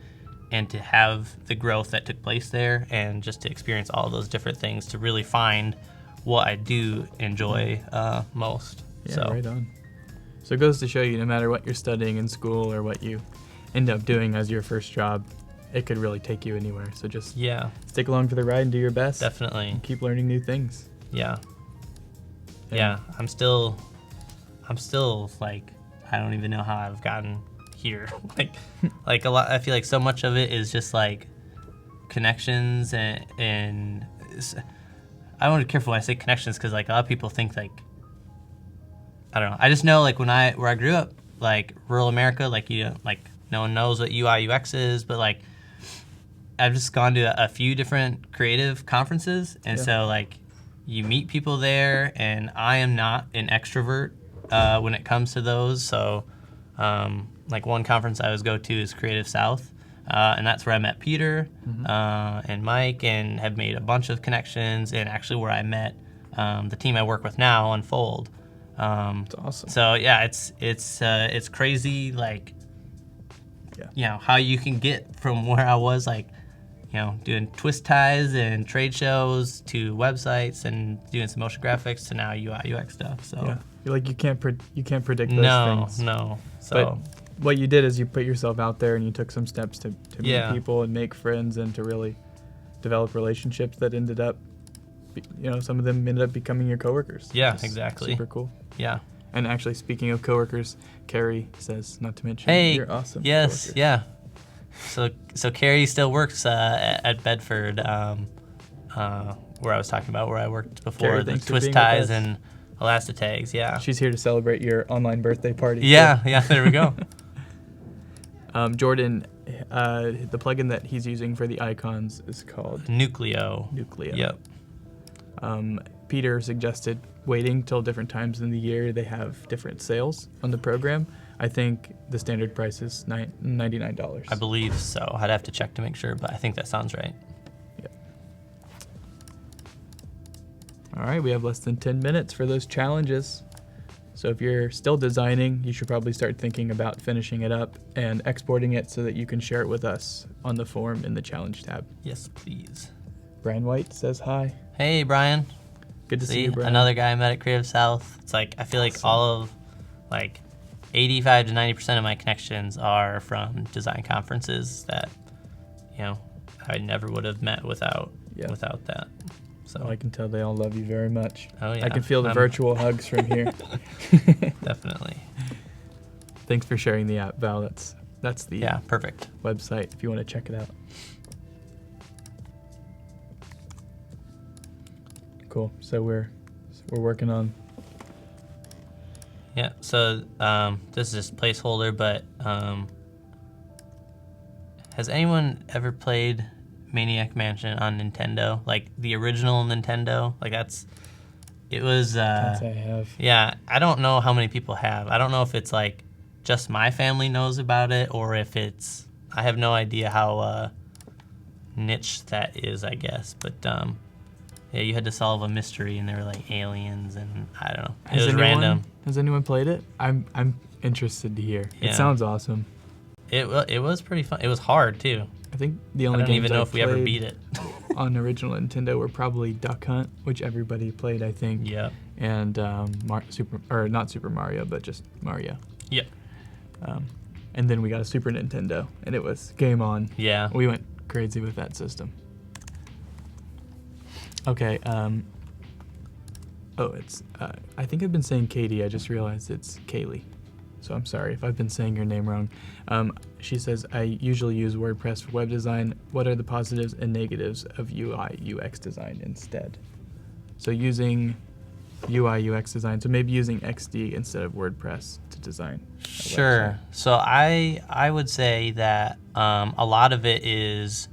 to have the growth that took place there, and just to experience all those different things to really find what I do enjoy most. Yeah, so. Right on. So it goes to show you, no matter what you're studying in school or what you end up doing as your first job, it could really take you anywhere. So just stick along for the ride and do your best. Definitely. And keep learning new things. Yeah. I'm still like, I don't even know how I've gotten here. like a lot. I feel like so much of it is just like connections and I want to be careful when I say connections, because like a lot of people think like, I don't know. I just know like where I grew up, like rural America, like like no one knows what UI UX is, but like I've just gone to a few different creative conferences, and so like you meet people there, and I am not an extrovert when it comes to those. So like one conference I always go to is Creative South, and that's where I met Peter and Mike, and have made a bunch of connections, and actually where I met the team I work with now, Unfold. It's awesome. So yeah, it's crazy, like how you can get from where I was like, doing twist ties and trade shows to websites and doing some motion graphics to now UI UX stuff. So you're like you can't predict those things. No. So but what you did is you put yourself out there and you took some steps to meet people and make friends and to really develop relationships that ended up, some of them ended up becoming your coworkers. Yeah, exactly. Super cool. Yeah. And actually, speaking of coworkers, Carrie says, not to mention, you're awesome. Yes, coworkers. yeah. So Carrie still works at Bedford, where I was talking about, where I worked before, Carrie, the thanks for twist being ties with us. and elastic tags. Yeah. She's here to celebrate your online birthday party. Yeah, there we go. Jordan, the plugin that he's using for the icons is called Nucleo. Yep. Peter suggested waiting till different times in the year. They have different sales on the program. I think the standard price is $99. I believe so. I'd have to check to make sure, but I think that sounds right. Yep. All right, we have less than 10 minutes for those challenges. So if you're still designing, you should probably start thinking about finishing it up and exporting it so that you can share it with us on the forum in the challenge tab. Yes, please. Brian White says hi. Hey, Brian. Good to see you, Brian. Another guy I met at Creative South. It's like, I feel like all of, like, 85 to 90% of my connections are from design conferences that, I never would have met without that. So I can tell they all love you very much. Oh yeah, I can feel the virtual hugs from here. Definitely. Thanks for sharing the app, Val. That's the perfect website if you want to check it out. Cool. So we're working on. Yeah. So this is just placeholder, but has anyone ever played Maniac Mansion on Nintendo? Like the original Nintendo? Like it was. Can't say I have. Yeah, I don't know how many people have. I don't know if it's like just my family knows about it, or if it's. I have no idea how niche that is, I guess. But yeah, you had to solve a mystery, and there were like aliens, and I don't know. It was random. Has anyone played it? I'm interested to hear. Yeah. It sounds awesome. It was pretty fun. It was hard too. I think the only I don't games even know I if we ever played beat it. on original Nintendo were probably Duck Hunt, which everybody played, I think. Yeah. And not Super Mario, but just Mario. Yep. And then we got a Super Nintendo, and it was game on. Yeah. We went crazy with that system. Okay. It's. I think I've been saying Katie. I just realized it's Kaylee. So I'm sorry if I've been saying your name wrong. She says, I usually use WordPress for web design. What are the positives and negatives of UI UX design instead? So using UI UX design, so maybe using XD instead of WordPress to design a Sure. website. So I would say that a lot of it is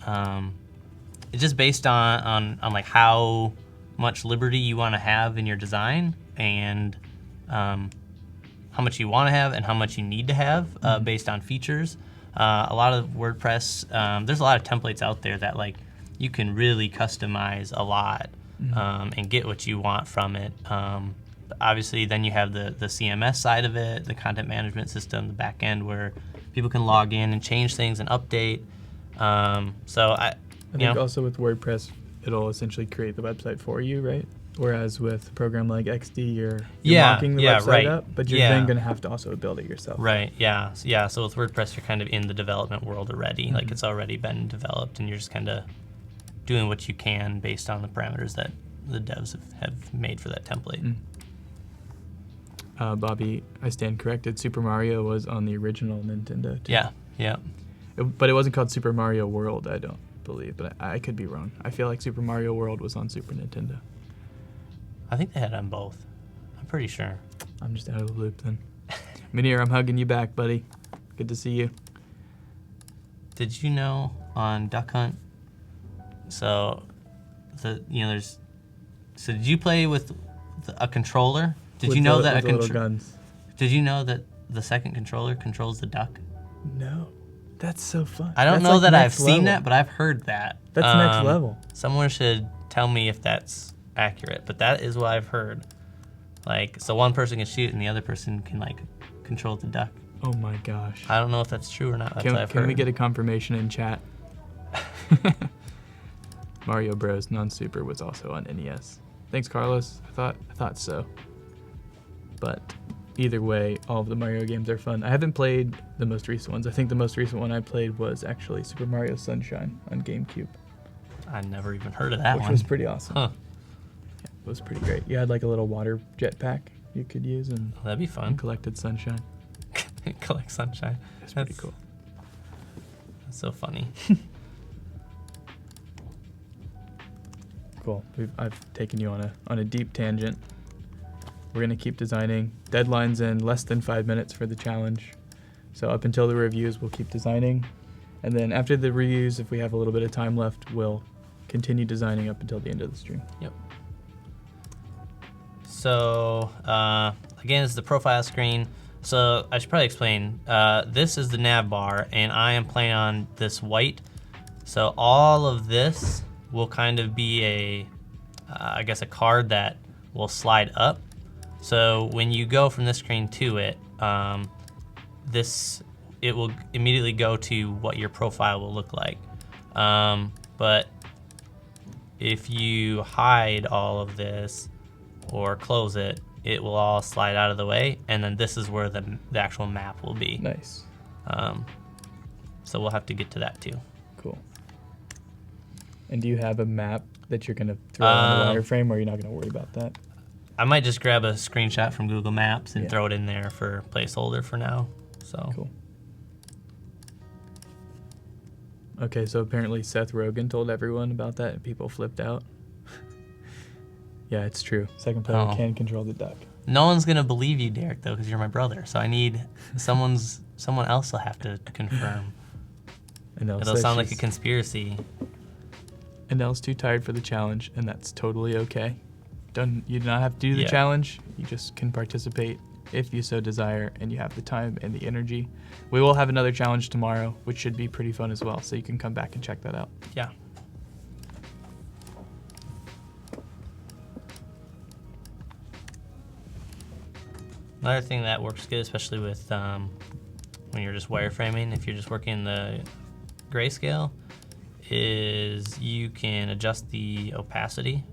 it's just based on like how much liberty you want to have in your design, and how much you want to have and how much you need to have based on features. A lot of WordPress, there's a lot of templates out there that like you can really customize a lot and get what you want from it. Obviously, then you have the CMS side of it, the content management system, the back end where people can log in and change things and update. So I think also with WordPress, it'll essentially create the website for you, right? Whereas with a program like XD, you're mocking the website up, but you're then going to have to also build it yourself. Right, yeah. So with WordPress, you're kind of in the development world already. Like it's already been developed, and you're just kind of doing what you can based on the parameters that the devs have made for that template. Bobby, I stand corrected. Super Mario was on the original Nintendo, too. Yeah. But it wasn't called Super Mario World, I don't believe. But I could be wrong. I feel like Super Mario World was on Super Nintendo. I think they had on both. I'm pretty sure. I'm just out of the loop then. Munir, I'm hugging you back, buddy. Good to see you. Did you know on Duck Hunt? So, there's. So did you play with a controller? Did you know that guns? Did you know that the second controller controls the duck? No. That's so fun. I don't know that I've seen that, but I've heard that. That's next level. Someone should tell me if that's accurate, but that is what I've heard. Like, so one person can shoot and the other person can like control the duck. Oh my gosh. I don't know if that's true or not. That's what I've heard. Can we get a confirmation in chat? Mario Bros. Non-Super was also on NES. Thanks, Carlos. I thought so. But either way, all of the Mario games are fun. I haven't played the most recent ones. I think the most recent one I played was actually Super Mario Sunshine on GameCube. I never even heard of that one. Which was pretty awesome. Huh. Yeah, it was pretty great. You had like a little water jetpack you could use and that'd be fun. And collected sunshine. Collect sunshine. That's pretty cool. That's so funny. Cool. I've taken you on a deep tangent. We're gonna keep designing. Deadline's in less than 5 minutes for the challenge. So up until the reviews, we'll keep designing. And then after the reviews, if we have a little bit of time left, we'll continue designing up until the end of the stream. Yep. So again, it's the profile screen. So I should probably explain. This is the nav bar, and I am playing on this white. So all of this will kind of be I guess a card that will slide up. So when you go from this screen to it, it will immediately go to what your profile will look like. But if you hide all of this or close it, it will all slide out of the way, and then this is where the actual map will be. Nice. So we'll have to get to that too. Cool. And do you have a map that you're gonna throw on the wireframe, or you're not gonna worry about that? I might just grab a screenshot from Google Maps and Yeah. throw it in there for placeholder for now. So Cool. Okay, so apparently Seth Rogen told everyone about that and people flipped out. Yeah, it's true. Second player Oh. can control the duck. no one's gonna believe you, Derek, though, because you're my brother. So I need someone else will have to confirm. And Elle It'll says sound like a she's- conspiracy. And Elle's too tired for the challenge, and that's totally okay. You do not have to do the Yeah. challenge. You just can participate if you so desire, and you have the time and the energy. We will have another challenge tomorrow, which should be pretty fun as well, so you can come back and check that out. Yeah. Another thing that works good, especially with when you're just wireframing, if you're just working in the grayscale, is you can adjust the opacity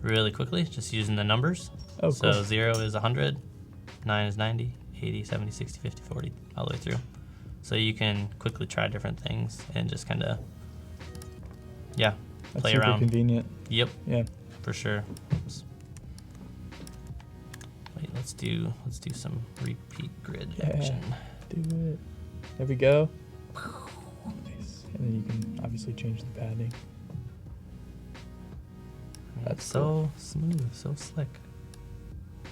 really quickly just using the numbers. Oh, So cool. 0 is 100, 9 is 90, 80, 70, 60, 50, 40, all the way through. So you can quickly try different things and just kind of, yeah, That's play super around. convenient. Yep, Yeah. for sure. Oops. Wait, let's do some repeat grid Yeah. action. Do it. There we go. Nice. And then you can obviously change the padding. That's so smooth, so slick.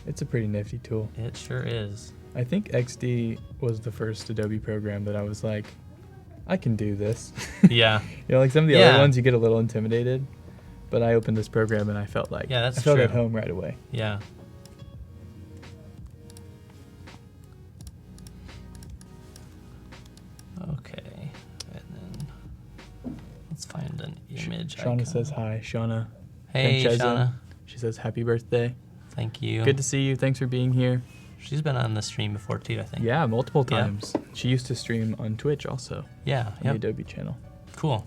It's a pretty nifty tool. It sure is. I think XD was the first Adobe program that I was like, I can do this. Yeah. You know, like some of the Yeah. other ones you get a little intimidated, but I opened this program and I felt like Yeah, that's I felt true. at home right away. Yeah. Okay, and then let's find an image. Shauna icon. says hi. Shauna. Hey, Francesca. Shauna. She says happy birthday. Thank you. Good to see you. Thanks for being here. She's been on the stream before too, I think. Yeah, multiple Yeah. times. She used to stream on Twitch also, Yeah. on Yep. the Adobe channel. Cool.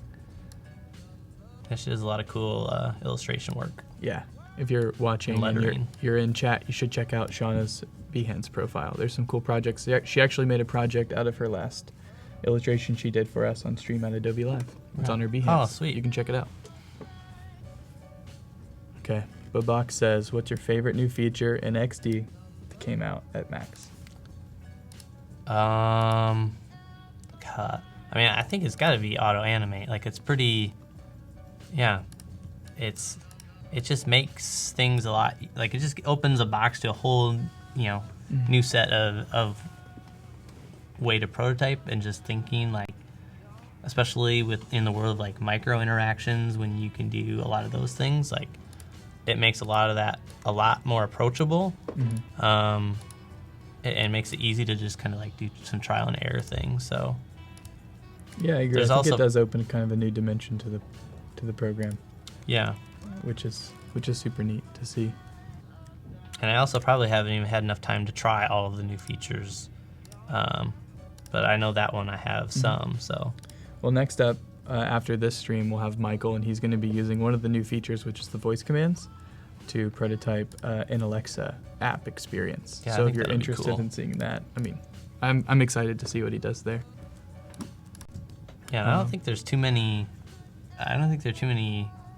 Yeah, she does a lot of cool illustration work. Yeah. If you're watching and Lettering. you're in chat, you should check out Shauna's Behance profile. There's some cool projects. She actually made a project out of her last illustration she did for us on stream at Adobe Live. It's on her Behance. Oh, sweet. You can check it out. Okay. Babak says, what's your favorite new feature in XD that came out at Max? God. I mean, I think it's got to be auto animate. Like, it's pretty. Yeah. It just makes things a lot. Like, it just opens a box to a whole, new set of way to prototype and just thinking, like, especially in the world of like micro interactions, when you can do a lot of those things, like, it makes a lot of that a lot more approachable. And makes it easy to just kind of like do some trial and error things. So Yeah, I agree. There's I think also- it does open kind of a new dimension to the program, yeah. which is super neat to see. And I also probably haven't even had enough time to try all of the new features. But I know that one I have some, so. Well, next up, after this stream, we'll have Michael, and he's going to be using one of the new features, which is the voice commands, to prototype an Alexa app experience. Yeah, I so if think you're that'll be interested cool. in seeing that, I mean, I'm excited to see what he does there. Yeah, and I don't think there's too many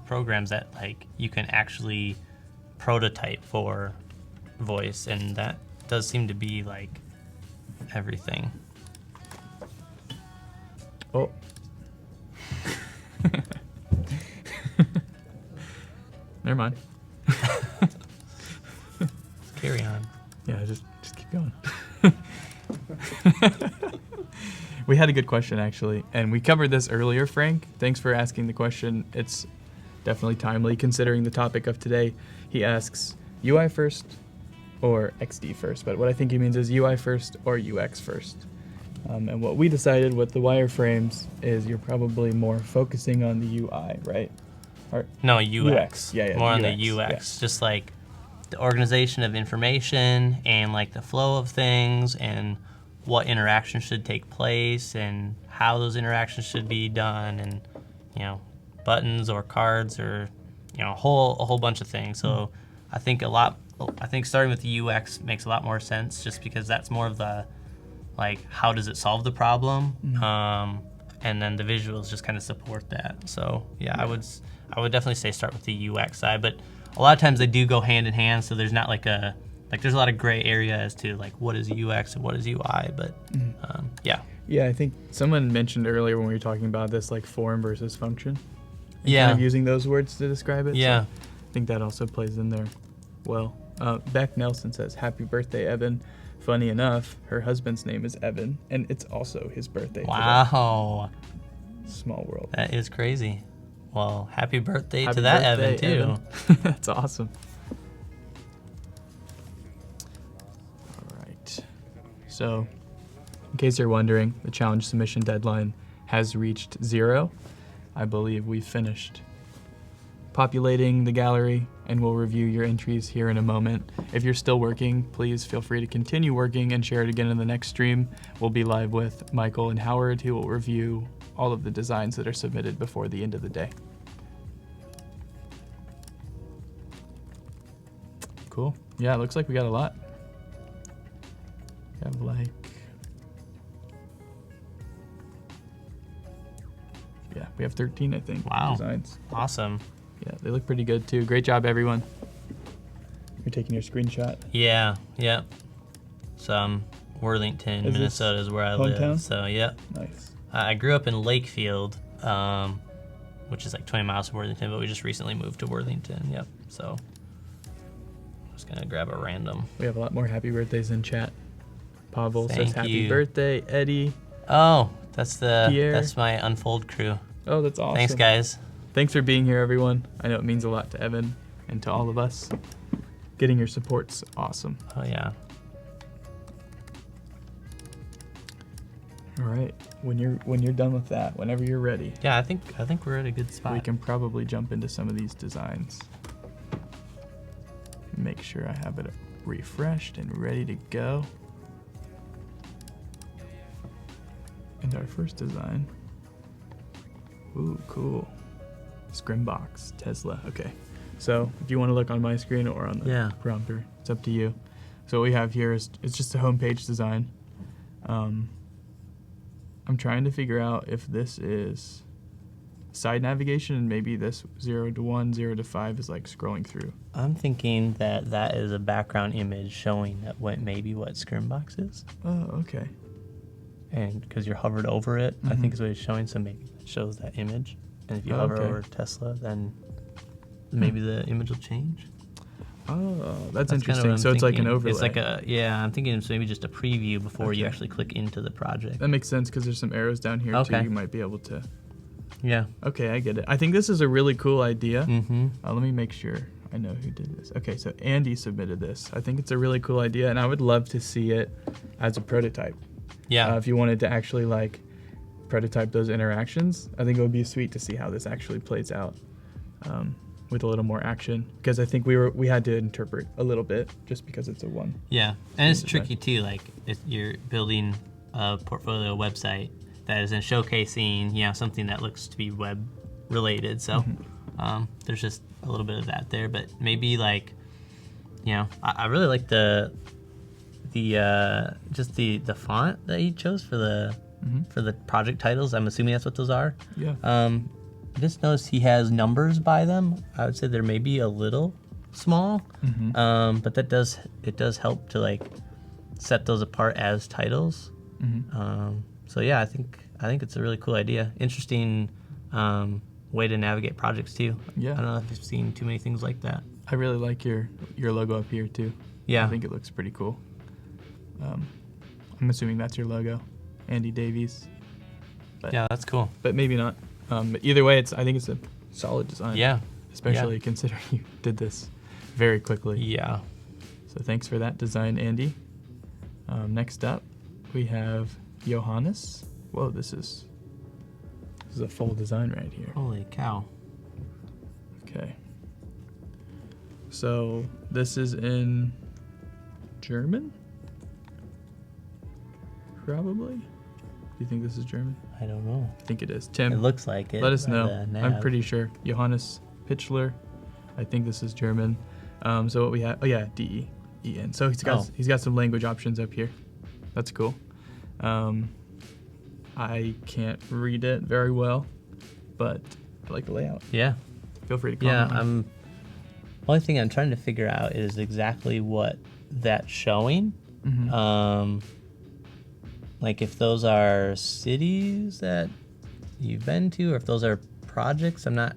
programs that like you can actually prototype for voice, and that does seem to be like everything. Oh. Never mind. Carry on. Yeah, just keep going. We had a good question, actually, and we covered this earlier, Frank. Thanks for asking the question. It's definitely timely considering the topic of today. He asks, UI first or XD first? But what I think he means is UI first or UX first. And what we decided with the wireframes is you're probably more focusing on the UI, right? Or No, UX. Yeah, More on the UX, UX. Just like the organization of information and like the flow of things and what interactions should take place and how those interactions should be done, and buttons or cards or a whole bunch of things. So I think starting with the UX makes a lot more sense, just because that's more of the like how does it solve the problem, and then the visuals just kind of support that. So yeah, I would definitely say start with the UX side, but a lot of times they do go hand in hand, so there's not there's a lot of gray area as to like what is UX and what is UI, but yeah. Yeah, I think someone mentioned earlier when we were talking about this, like form versus function. And Yeah. kind of using those words to describe it. Yeah. So I think that also plays in there well. Beck Nelson says, "Happy birthday, Evan." Funny enough, her husband's name is Evan, and it's also his birthday today. Wow. Small world. That is crazy. Well, happy birthday Happy to that birthday, Evan, too. Evan. That's awesome. All right. So, in case you're wondering, the challenge submission deadline has reached 0. I believe we've finished populating the gallery, and we'll review your entries here in a moment. If you're still working, please feel free to continue working and share it again in the next stream. We'll be live with Michael and Howard, who will review all of the designs that are submitted before the end of the day. Cool. Yeah, it looks like we got a lot. We have like... Yeah, we have 13, I think, Wow. designs. Awesome. Yeah, they look pretty good too. Great job, everyone. You're taking your screenshot. Yeah. Worthington, Is this Minnesota is where I hometown? live. So, yeah. Nice. I grew up in Lakefield, which is like 20 miles from Worthington, but we just recently moved to Worthington. Yep. So, I'm just going to grab a random. We have a lot more happy birthdays in chat. Pavel says Thank happy you. birthday. Eddie. Oh, that's Pierre. that's my Unfold crew. Oh, that's awesome. Thanks, guys. Thanks for being here, everyone. I know it means a lot to Evan and to all of us. Getting your support's awesome. Oh, yeah. All right. When you're done with that, whenever you're ready, Yeah, I think we're at a good spot. we can probably jump into some of these designs. Make sure I have it refreshed and ready to go. And our first design. Ooh, cool. Scrimbox, Tesla. Okay. So if you want to look on my screen or on the prompter, it's up to you. So what we have here is it's just a homepage design. I'm trying to figure out if this is side navigation and maybe this 0 to 1, 0 to 5 is like scrolling through. I'm thinking that is a background image showing that maybe what Scrimbox is. Oh, okay. And because you're hovered over it, I think is what it's showing, so maybe it shows that image. And if you hover over Tesla, then maybe the image will change. Oh, that's Kind of interesting. what I'm So it's like an thinking. overlay. It's like I'm thinking it's maybe just a preview before you actually click into the project. That makes sense because there's some arrows down here too. You might be able to. Yeah. Okay, I get it. I think this is a really cool idea. Mm-hmm. Let me make sure I know who did this. Okay, so Andy submitted this. I think it's a really cool idea, and I would love to see it as a prototype. Yeah. If you wanted to actually like prototype those interactions, I think it would be sweet to see how this actually plays out with a little more action. Because I think we had to interpret a little bit just because it's a one. Yeah, and it's tricky too. Like if you're building a portfolio website that is in showcasing, something that looks to be web related. So there's just a little bit of that there. But maybe like, I really like the font that he chose for the project titles. I'm assuming that's what those are. Yeah. I just noticed he has numbers by them. I would say they're maybe a little small, but it does help to like set those apart as titles. So yeah, I think it's a really cool idea. Interesting way to navigate projects too. Yeah. I don't know if you've seen too many things like that. I really like your logo up here too. Yeah. I think it looks pretty cool. I'm assuming that's your logo, Andy Davies. But, Yeah, that's cool. But maybe not. But either way, I think it's a solid design. Yeah. Especially considering you did this very quickly. Yeah. So thanks for that design, Andy. Next up, we have Johannes. Whoa, this is a full design right here. Holy cow. Okay. So this is in German? Probably. Do you think this is German? I don't know. I think it is. Tim, It looks like it. let us by know. the nav. I'm pretty sure. Johannes Pitschler. I think this is German. So what we have, D-E-E-N. So he's got some language options up here. That's cool. I can't read it very well, but I like the layout. Yeah. feel free to Yeah, comment. only thing I'm trying to figure out is exactly what that's showing. Mm-hmm. Like if those are cities that you've been to, or if those are projects. I'm not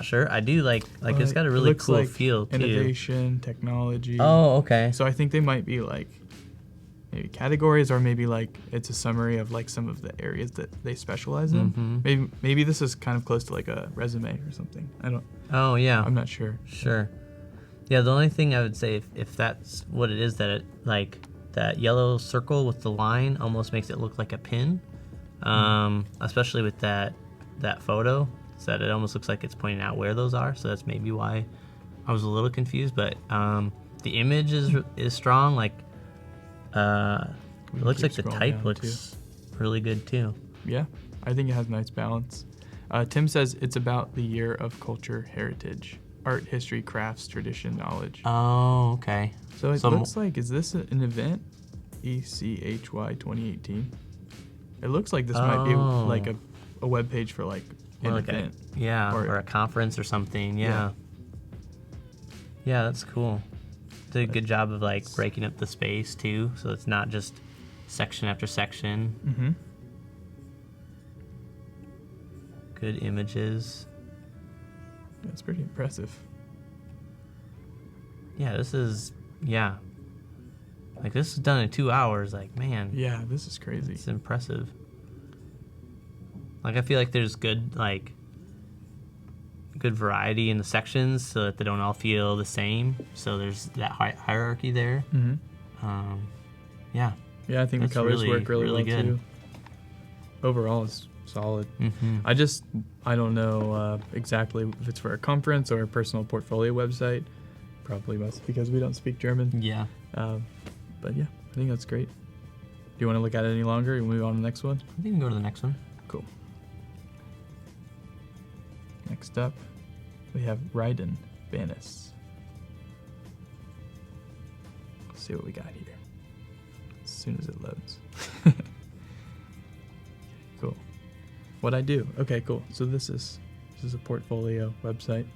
sure. I do like it's got a It really looks cool like feel too. innovation, technology. Oh, okay. So I think they might be like maybe categories, or maybe like it's a summary of like some of the areas that they specialize in. Mm-hmm. Maybe this is kind of close to like a resume or something. Oh, yeah. I'm not sure. Sure. Yeah, the only thing I would say, if that's what it is, that it, like that yellow circle with the line almost makes it look like a pin, especially with that photo, so that it almost looks like it's pointing out where those are. So that's maybe why I was a little confused. But the image is strong. Like it looks like the type looks really good too. Yeah, I think it has nice balance. Tim says it's about the year of culture, heritage, art, history, crafts, tradition, knowledge. Oh, okay. So it looks like, is this an event? ECHY 2018. It looks like this might be like a web page for like an like event. or a conference or something. Yeah. Yeah, that's cool. Did a good job of like breaking up the space too, so it's not just section after section. Mm-hmm. Good images. That's pretty impressive. Yeah, this is like this is done in 2 hours. Like, man. Yeah, this is crazy. It's impressive. Like, I feel like there's good variety in the sections, so that they don't all feel the same. So there's that hierarchy there. Mm-hmm. Yeah. Yeah, I think the colors work really well good. too. Overall, it's solid. Mm-hmm. I don't know exactly if it's for a conference or a personal portfolio website. Probably must, because we don't speak German. Yeah. But yeah, I think that's great. Do you want to look at it any longer? You move on to the next one? I think we can go to the next one. Cool. Next up, we have Ryden Banis. Let's see what we got here. As soon as it loads. Cool. What I do? Okay, cool. So this is a portfolio website.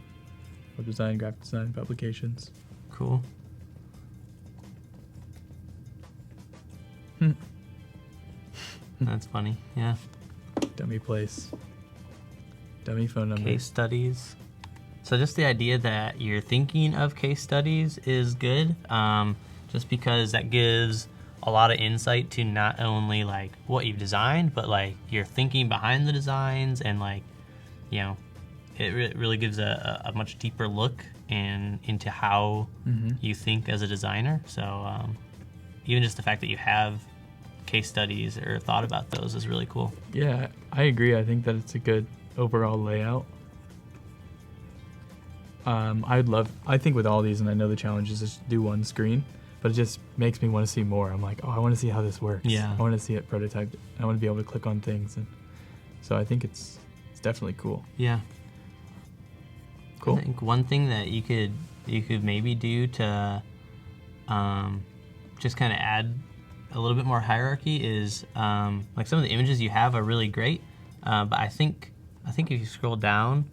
Web design, graphic design, publications. Cool. That's funny. Yeah. Dummy place. Dummy phone number. Case studies. So just the idea that you're thinking of case studies is good, just because that gives a lot of insight to not only like what you've designed, but like your thinking behind the designs, and like, you know, it really gives a much deeper look into how you think as a designer. So even just the fact that you have case studies or thought about those is really cool. Yeah, I agree. I think that it's a good overall layout. I think with all these, and I know the challenge is just do one screen, but it just makes me want to see more. I'm like, oh, I want to see how this works. Yeah. I want to see it prototyped. I want to be able to click on things, and so I think it's definitely cool. Yeah. Cool. I think one thing that you could maybe do to just kind of add a little bit more hierarchy is like some of the images you have are really great, but I think if you scroll down,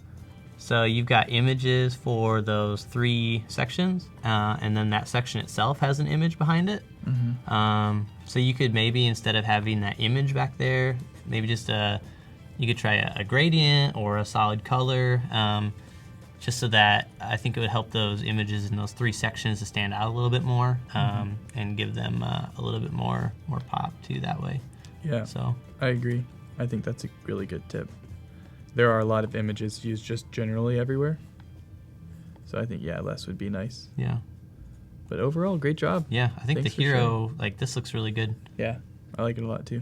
so you've got images for those 3 sections, and then that section itself has an image behind it. So you could maybe, instead of having that image back there, maybe just you could try a gradient or a solid color, just so that I think it would help those images in those 3 sections to stand out a little bit more, and give them a little bit more pop too that way. Yeah, so I agree. I think that's a really good tip. There are a lot of images used just generally everywhere, so I think less would be nice. Yeah. But overall, great job. Yeah, I think Thanks the hero, like, this looks really good. Yeah, I like it a lot too.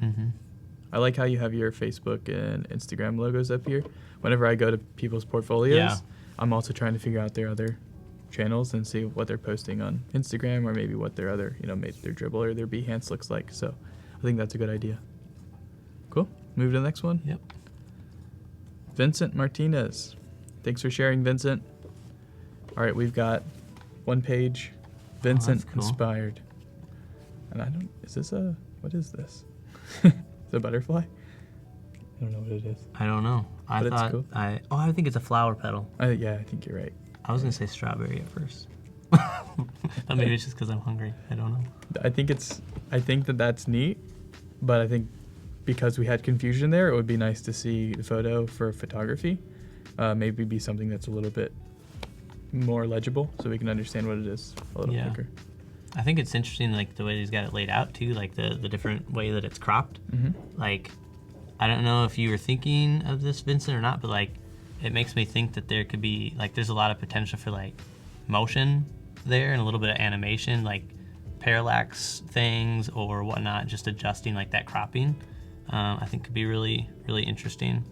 I like how you have your Facebook and Instagram logos up here. Whenever I go to people's portfolios, I'm also trying to figure out their other channels and see what they're posting on Instagram, or maybe what their other, maybe their Dribble or their Behance looks like. So I think that's a good idea. Cool. Move to the next one. Yep. Vincent Martinez. Thanks for sharing, Vincent. All right, we've got one page, Vincent cool. inspired. And what is this? Is it a butterfly? I don't know what it is. I don't know. But it's cool. I think it's a flower petal. Yeah, I think you're right. I was gonna say strawberry at first. But maybe it's just because I'm hungry. I don't know. I think that's neat, but I think because we had confusion there, it would be nice to see the photo for photography. Maybe be something that's a little bit more legible so we can understand what it is a little quicker. I think it's interesting, like the way he's got it laid out too, like the different way that it's cropped. Like, I don't know if you were thinking of this, Vincent, or not, but like it makes me think that there could be like there's a lot of potential for like motion there and a little bit of animation, like parallax things or whatnot, just adjusting like that cropping. I think could be really, really interesting.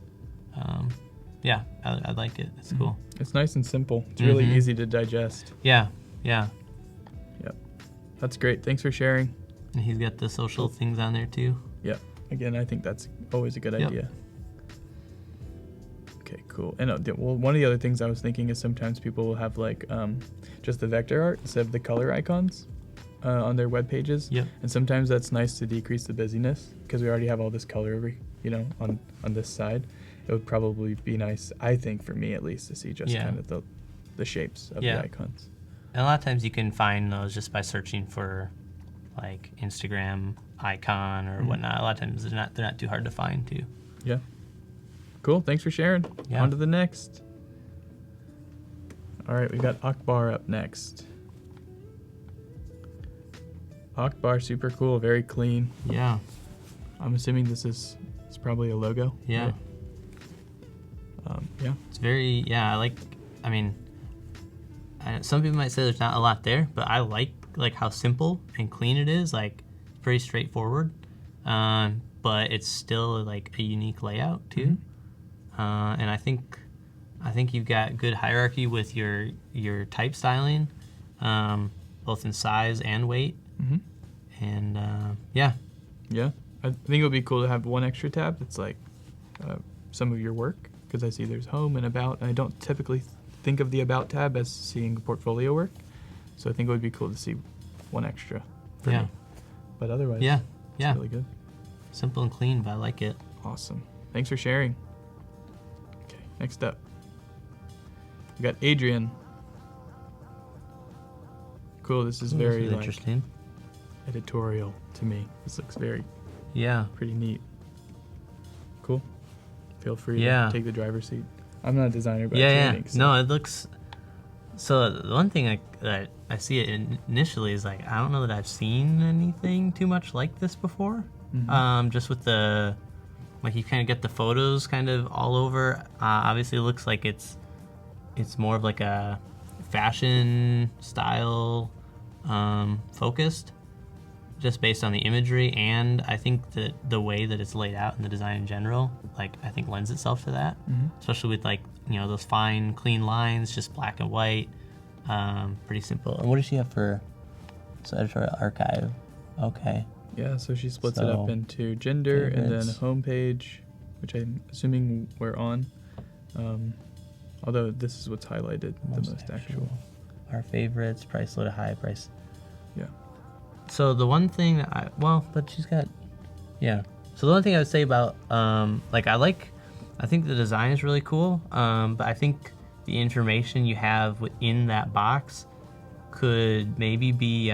Yeah, I like it. It's cool. It's nice and simple. It's really easy to digest. Yeah. Yep. That's great. Thanks for sharing. And he's got the social things on there too. Yep. Again, I think that's always a good idea. Okay, cool. And one of the other things I was thinking is sometimes people will have like just the vector art instead of the color icons on their web pages. Yep. And sometimes that's nice to decrease the busyness because we already have all this color over, on this side. It would probably be nice, I think, for me at least, to see just kind of the shapes of the icons. And a lot of times you can find those just by searching for like Instagram icon or whatnot. A lot of times they're not too hard to find too. Yeah. Cool. Thanks for sharing. Yeah. On to the next. All right, we got Akbar up next. Akbar, super cool, very clean. Yeah. I'm assuming it's probably a logo. Yeah. Right? It's very, some people might say there's not a lot there, but I like how simple and clean it is, like pretty straightforward. But it's still like a unique layout too. And I think you've got good hierarchy with your type styling, both in size and weight. And Yeah. I think it would be cool to have one extra tab that's like some of your work, because I see there's home and about, and I don't typically think of the about tab as seeing portfolio work. So I think it would be cool to see one extra for me. But otherwise, it's really good. Simple and clean, but I like it. Awesome. Thanks for sharing. Okay, next up. We got Adrian. Cool, this is very interesting. Editorial to me. This looks very pretty neat. Cool. Feel free to take the driver's seat. I'm not a designer by training. So. No, it looks. So the one thing that I see it initially is like I don't know that I've seen anything too much like this before. Just with the you kind of get the photos kind of all over. Obviously, it looks like it's more of like a fashion style focused, just based on the imagery, and I think that the way that it's laid out and the design in general, I think lends itself to that, especially with those fine, clean lines, just black and white, pretty simple. And what does she have for editorial archive? Okay. Yeah, so she splits it up into gender and then homepage, which I'm assuming we're on. Although this is what's highlighted the most actual. Our favorites, price low to high, price. Yeah. So the one thing but she's got, So the one thing I would say about, I think the design is really cool, but I think the information you have within that box could maybe be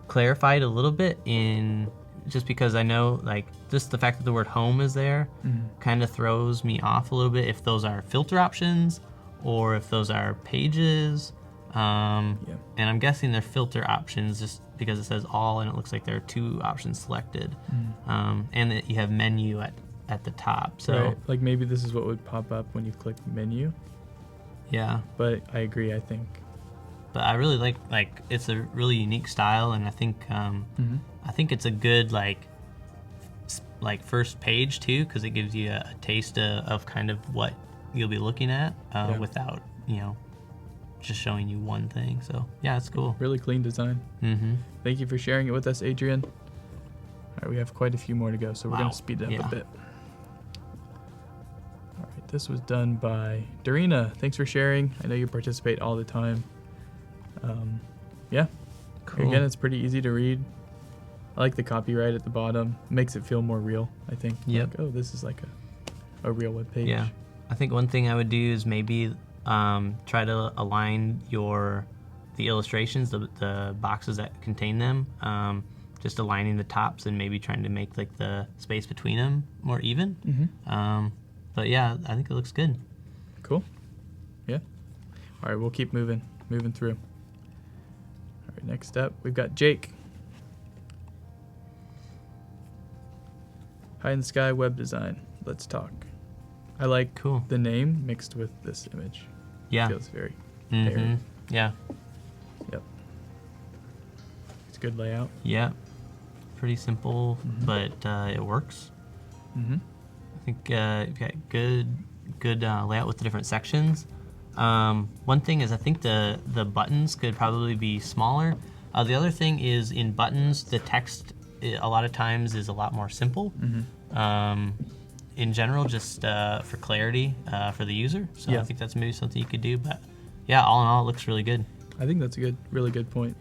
clarified a little bit just because I know, just the fact that the word home is there kind of throws me off a little bit if those are filter options or if those are pages. And I'm guessing they're filter options just because it says all and it looks like there are two options selected. And that you have menu at the top. So right. Maybe this is what would pop up when you click menu. Yeah. But I agree, I think. But I really like it's a really unique style, and I think it's a good first page too, because it gives you a taste of kind of what you'll be looking at without just showing you one thing. So yeah, it's cool. Really clean design. Thank you for sharing it with us, Adrian. All right, we have quite a few more to go, so we're gonna speed it up a bit. All right, this was done by Darina. Thanks for sharing. I know you participate all the time. Cool. Again, it's pretty easy to read. I like the copyright at the bottom. Makes it feel more real, I think. Yep. Like, oh, this is like a real web page. Yeah. I think one thing I would do is maybe try to align the illustrations, the boxes that contain them, just aligning the tops and maybe trying to make like the space between them more even. But yeah, I think it looks good. Cool. Yeah. All right, we'll keep moving through. All right, next up, we've got Jake. High in the Sky Web Design. Let's talk. I like the name mixed with this image. Yeah. Feels very paired. Yeah. Yep. It's a good layout. Yeah. Pretty simple, but it works. I think you've got good layout with the different sections. One thing is I think the buttons could probably be smaller. The other thing is in buttons, the text a lot of times is a lot more simple. In general, just for clarity for the user. So I think that's maybe something you could do. But yeah, all in all, it looks really good. I think that's a really good point.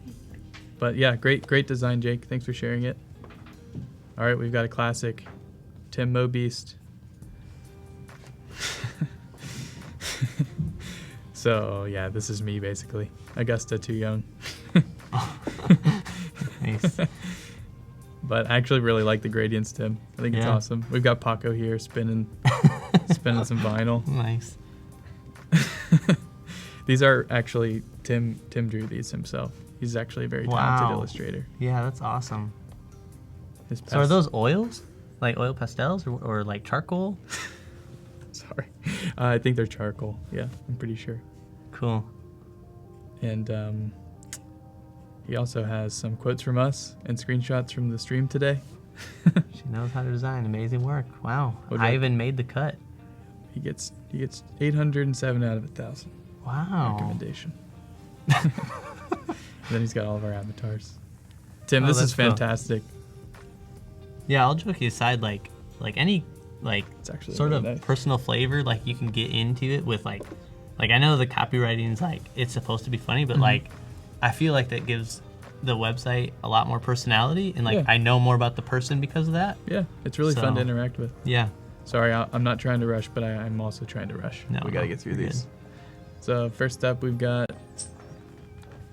But yeah, great design, Jake. Thanks for sharing it. All right, we've got a classic, Tim Mo Beast. So yeah, this is me basically. Augusta too young. Nice. But I actually really like the gradients, Tim. I think it's awesome. We've got Paco here spinning some vinyl. Nice. These are actually Tim drew these himself. He's actually a very talented illustrator. Yeah, that's awesome. So are those oils? Like oil pastels or like charcoal? Sorry. I think they're charcoal. Yeah, I'm pretty sure. Cool. And he also has some quotes from us and screenshots from the stream today. She knows how to design. Amazing work. Wow. I even made the cut. He gets 807 out of 1,000. Wow. Recommendation. And then he's got all of our avatars. Tim, this is fantastic. Cool. Yeah, all joking aside, like any it's actually sort really of nice. personal flavor, like you can get into it with like I know the copywriting's like it's supposed to be funny, but like I feel like that gives the website a lot more personality, and like I know more about the person because of that. Yeah, it's really fun to interact with. Yeah. Sorry, I'm not trying to rush, but I'm also trying to rush. We got to get through these. Good. So first up, we've got.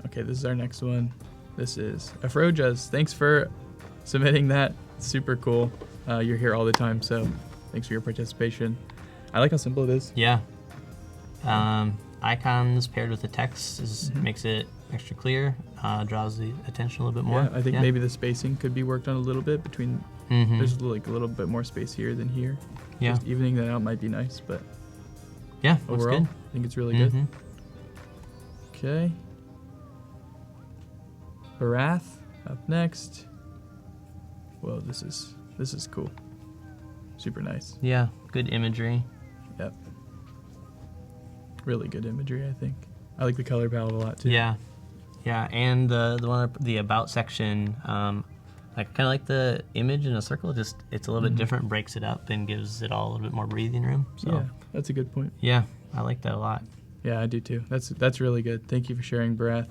Okay, this is our next one. This is Afrojas. Thanks for submitting that. Super cool. You're here all the time, so thanks for your participation. I like how simple it is. Yeah. Icons paired with the text makes it extra clear, draws the attention a little bit more. Yeah, I think maybe the spacing could be worked on a little bit between. There's like a little bit more space here than here. Yeah. Just evening that out might be nice, but yeah, overall, good. I think it's really good. Okay. Barath up next. Whoa, this is cool. Super nice. Yeah, good imagery. Yep. Really good imagery, I think. I like the color palette a lot too. Yeah, yeah, and the one the about section, I kind of like the image in a circle. Just it's a little bit different, breaks it up, and gives it all a little bit more breathing room. So yeah, that's a good point. Yeah, I like that a lot. Yeah, I do too. That's really good. Thank you for sharing, Barath.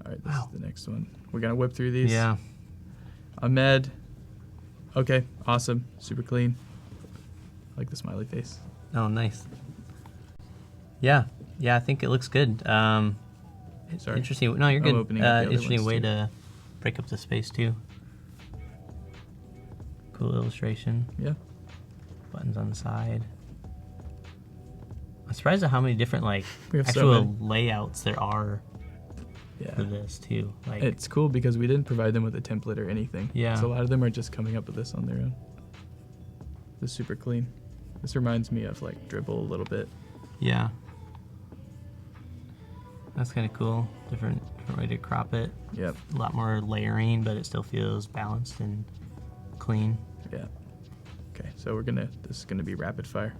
All right, this is the next one. We're gonna whip through these. Yeah. Ahmed. Okay, awesome. Super clean. I like the smiley face. Oh, nice. Yeah, I think it looks good. Sorry. Interesting. No, you're good. Interesting way too. to break up the space too. Cool illustration. Yeah. Buttons on the side. I'm surprised at how many different actual layouts there are for this too. Like it's cool because we didn't provide them with a template or anything. Yeah. So a lot of them are just coming up with this on their own. This is super clean. This reminds me of like Dribble a little bit. Yeah. That's kind of cool. Different way to crop it. Yep. A lot more layering, but it still feels balanced and clean. Yeah. Okay, so this is gonna be rapid fire.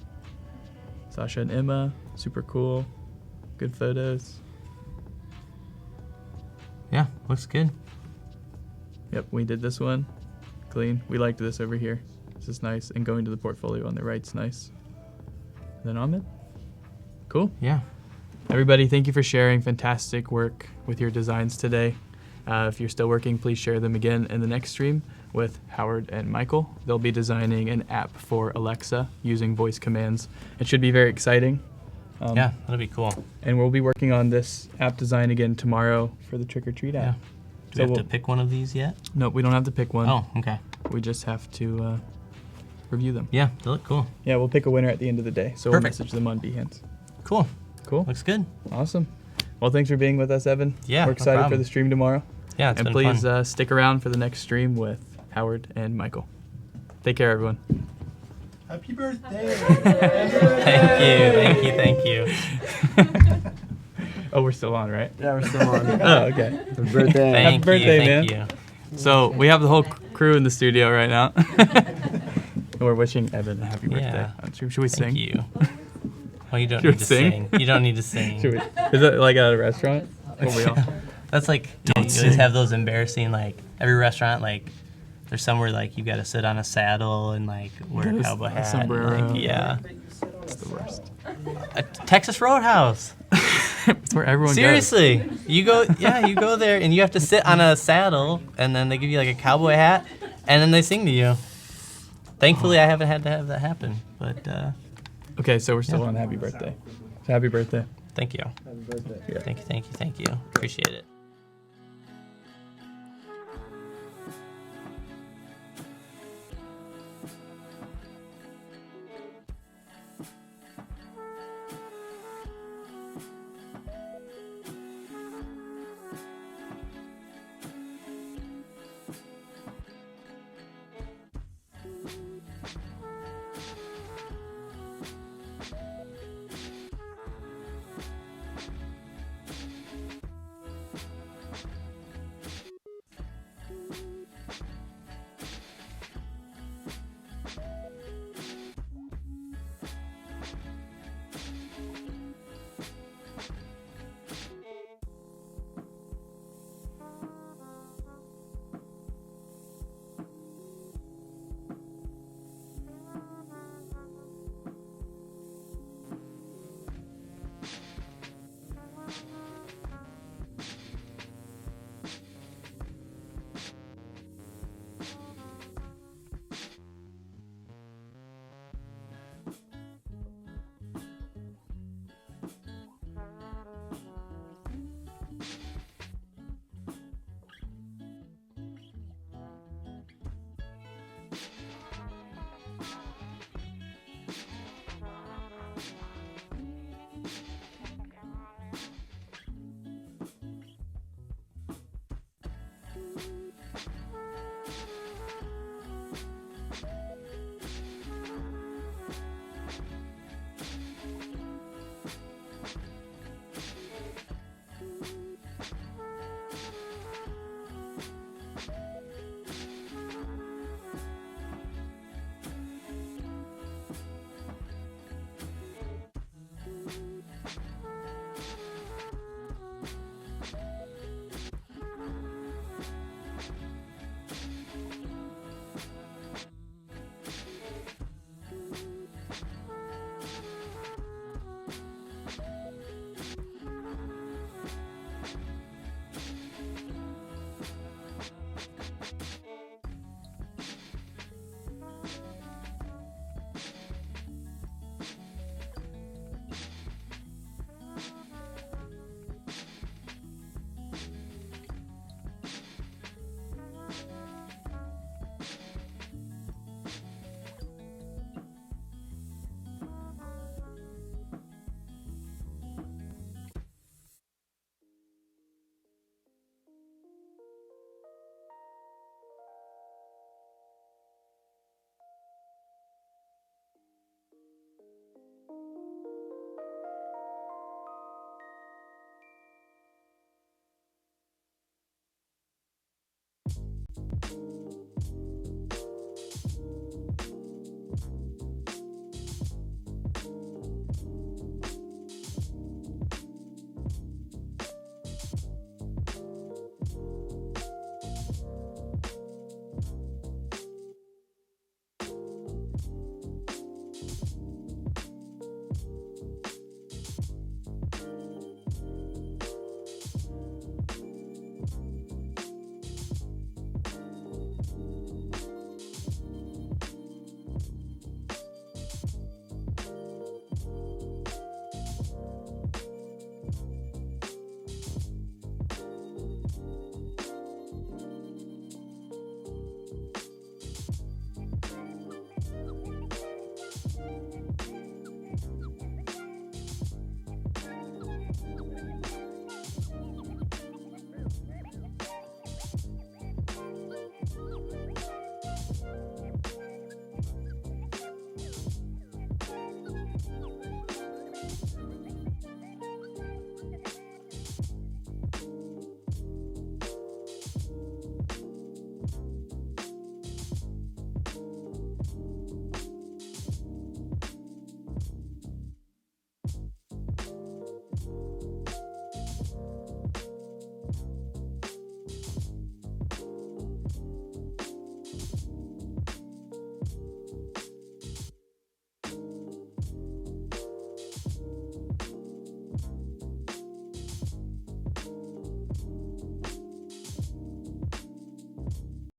Sasha and Emma, super cool. Good photos. Yeah, looks good. Yep, we did this one. Clean. We liked this over here. This is nice. And going to the portfolio on the right's nice. And then Ahmed. Cool. Yeah. Everybody, thank you for sharing fantastic work with your designs today. If you're still working, please share them again in the next stream with Howard and Michael. They'll be designing an app for Alexa using voice commands. It should be very exciting. Yeah, that'll be cool. And we'll be working on this app design again tomorrow for the Trick or Treat app. Yeah. Do we have to pick one of these yet? No, we don't have to pick one. Oh, okay. We just have to review them. Yeah, they look cool. Yeah, we'll pick a winner at the end of the day. So Perfect. we'll message them on Behance. Cool. Cool. Looks good. Awesome. Well, thanks for being with us, Evan. Yeah, We're no excited for problem. the stream tomorrow. Yeah, it's and been please fun. stick around for the next stream with Howard and Michael. Take care, everyone. Happy birthday! Thank you. Oh, we're still on, right? Yeah, we're still on. Oh, okay. Happy birthday. Thank birthday, you, man. Thank you. So we have the whole crew in the studio right now. And we're wishing Evan a happy birthday. Yeah. Should we sing? Thank you. Well, you don't Should need we to sing? sing. You don't need to sing. Should we, is that like at a restaurant? Or we all? That's like, you always have those embarrassing, like, every restaurant, like, there's somewhere, like, you got to sit on a saddle and, like, wear a Yes, cowboy a hat. sombrero. And, like, yeah. It's the worst. A Texas Roadhouse. It's where everyone Seriously. You go there and you have to sit on a saddle and then they give you, like, a cowboy hat and then they sing to you. Thankfully, I haven't had to have that happen, but goes. Okay, so we're still on happy birthday. So happy birthday. thank you. Happy birthday. Yeah. Thank you. Appreciate it.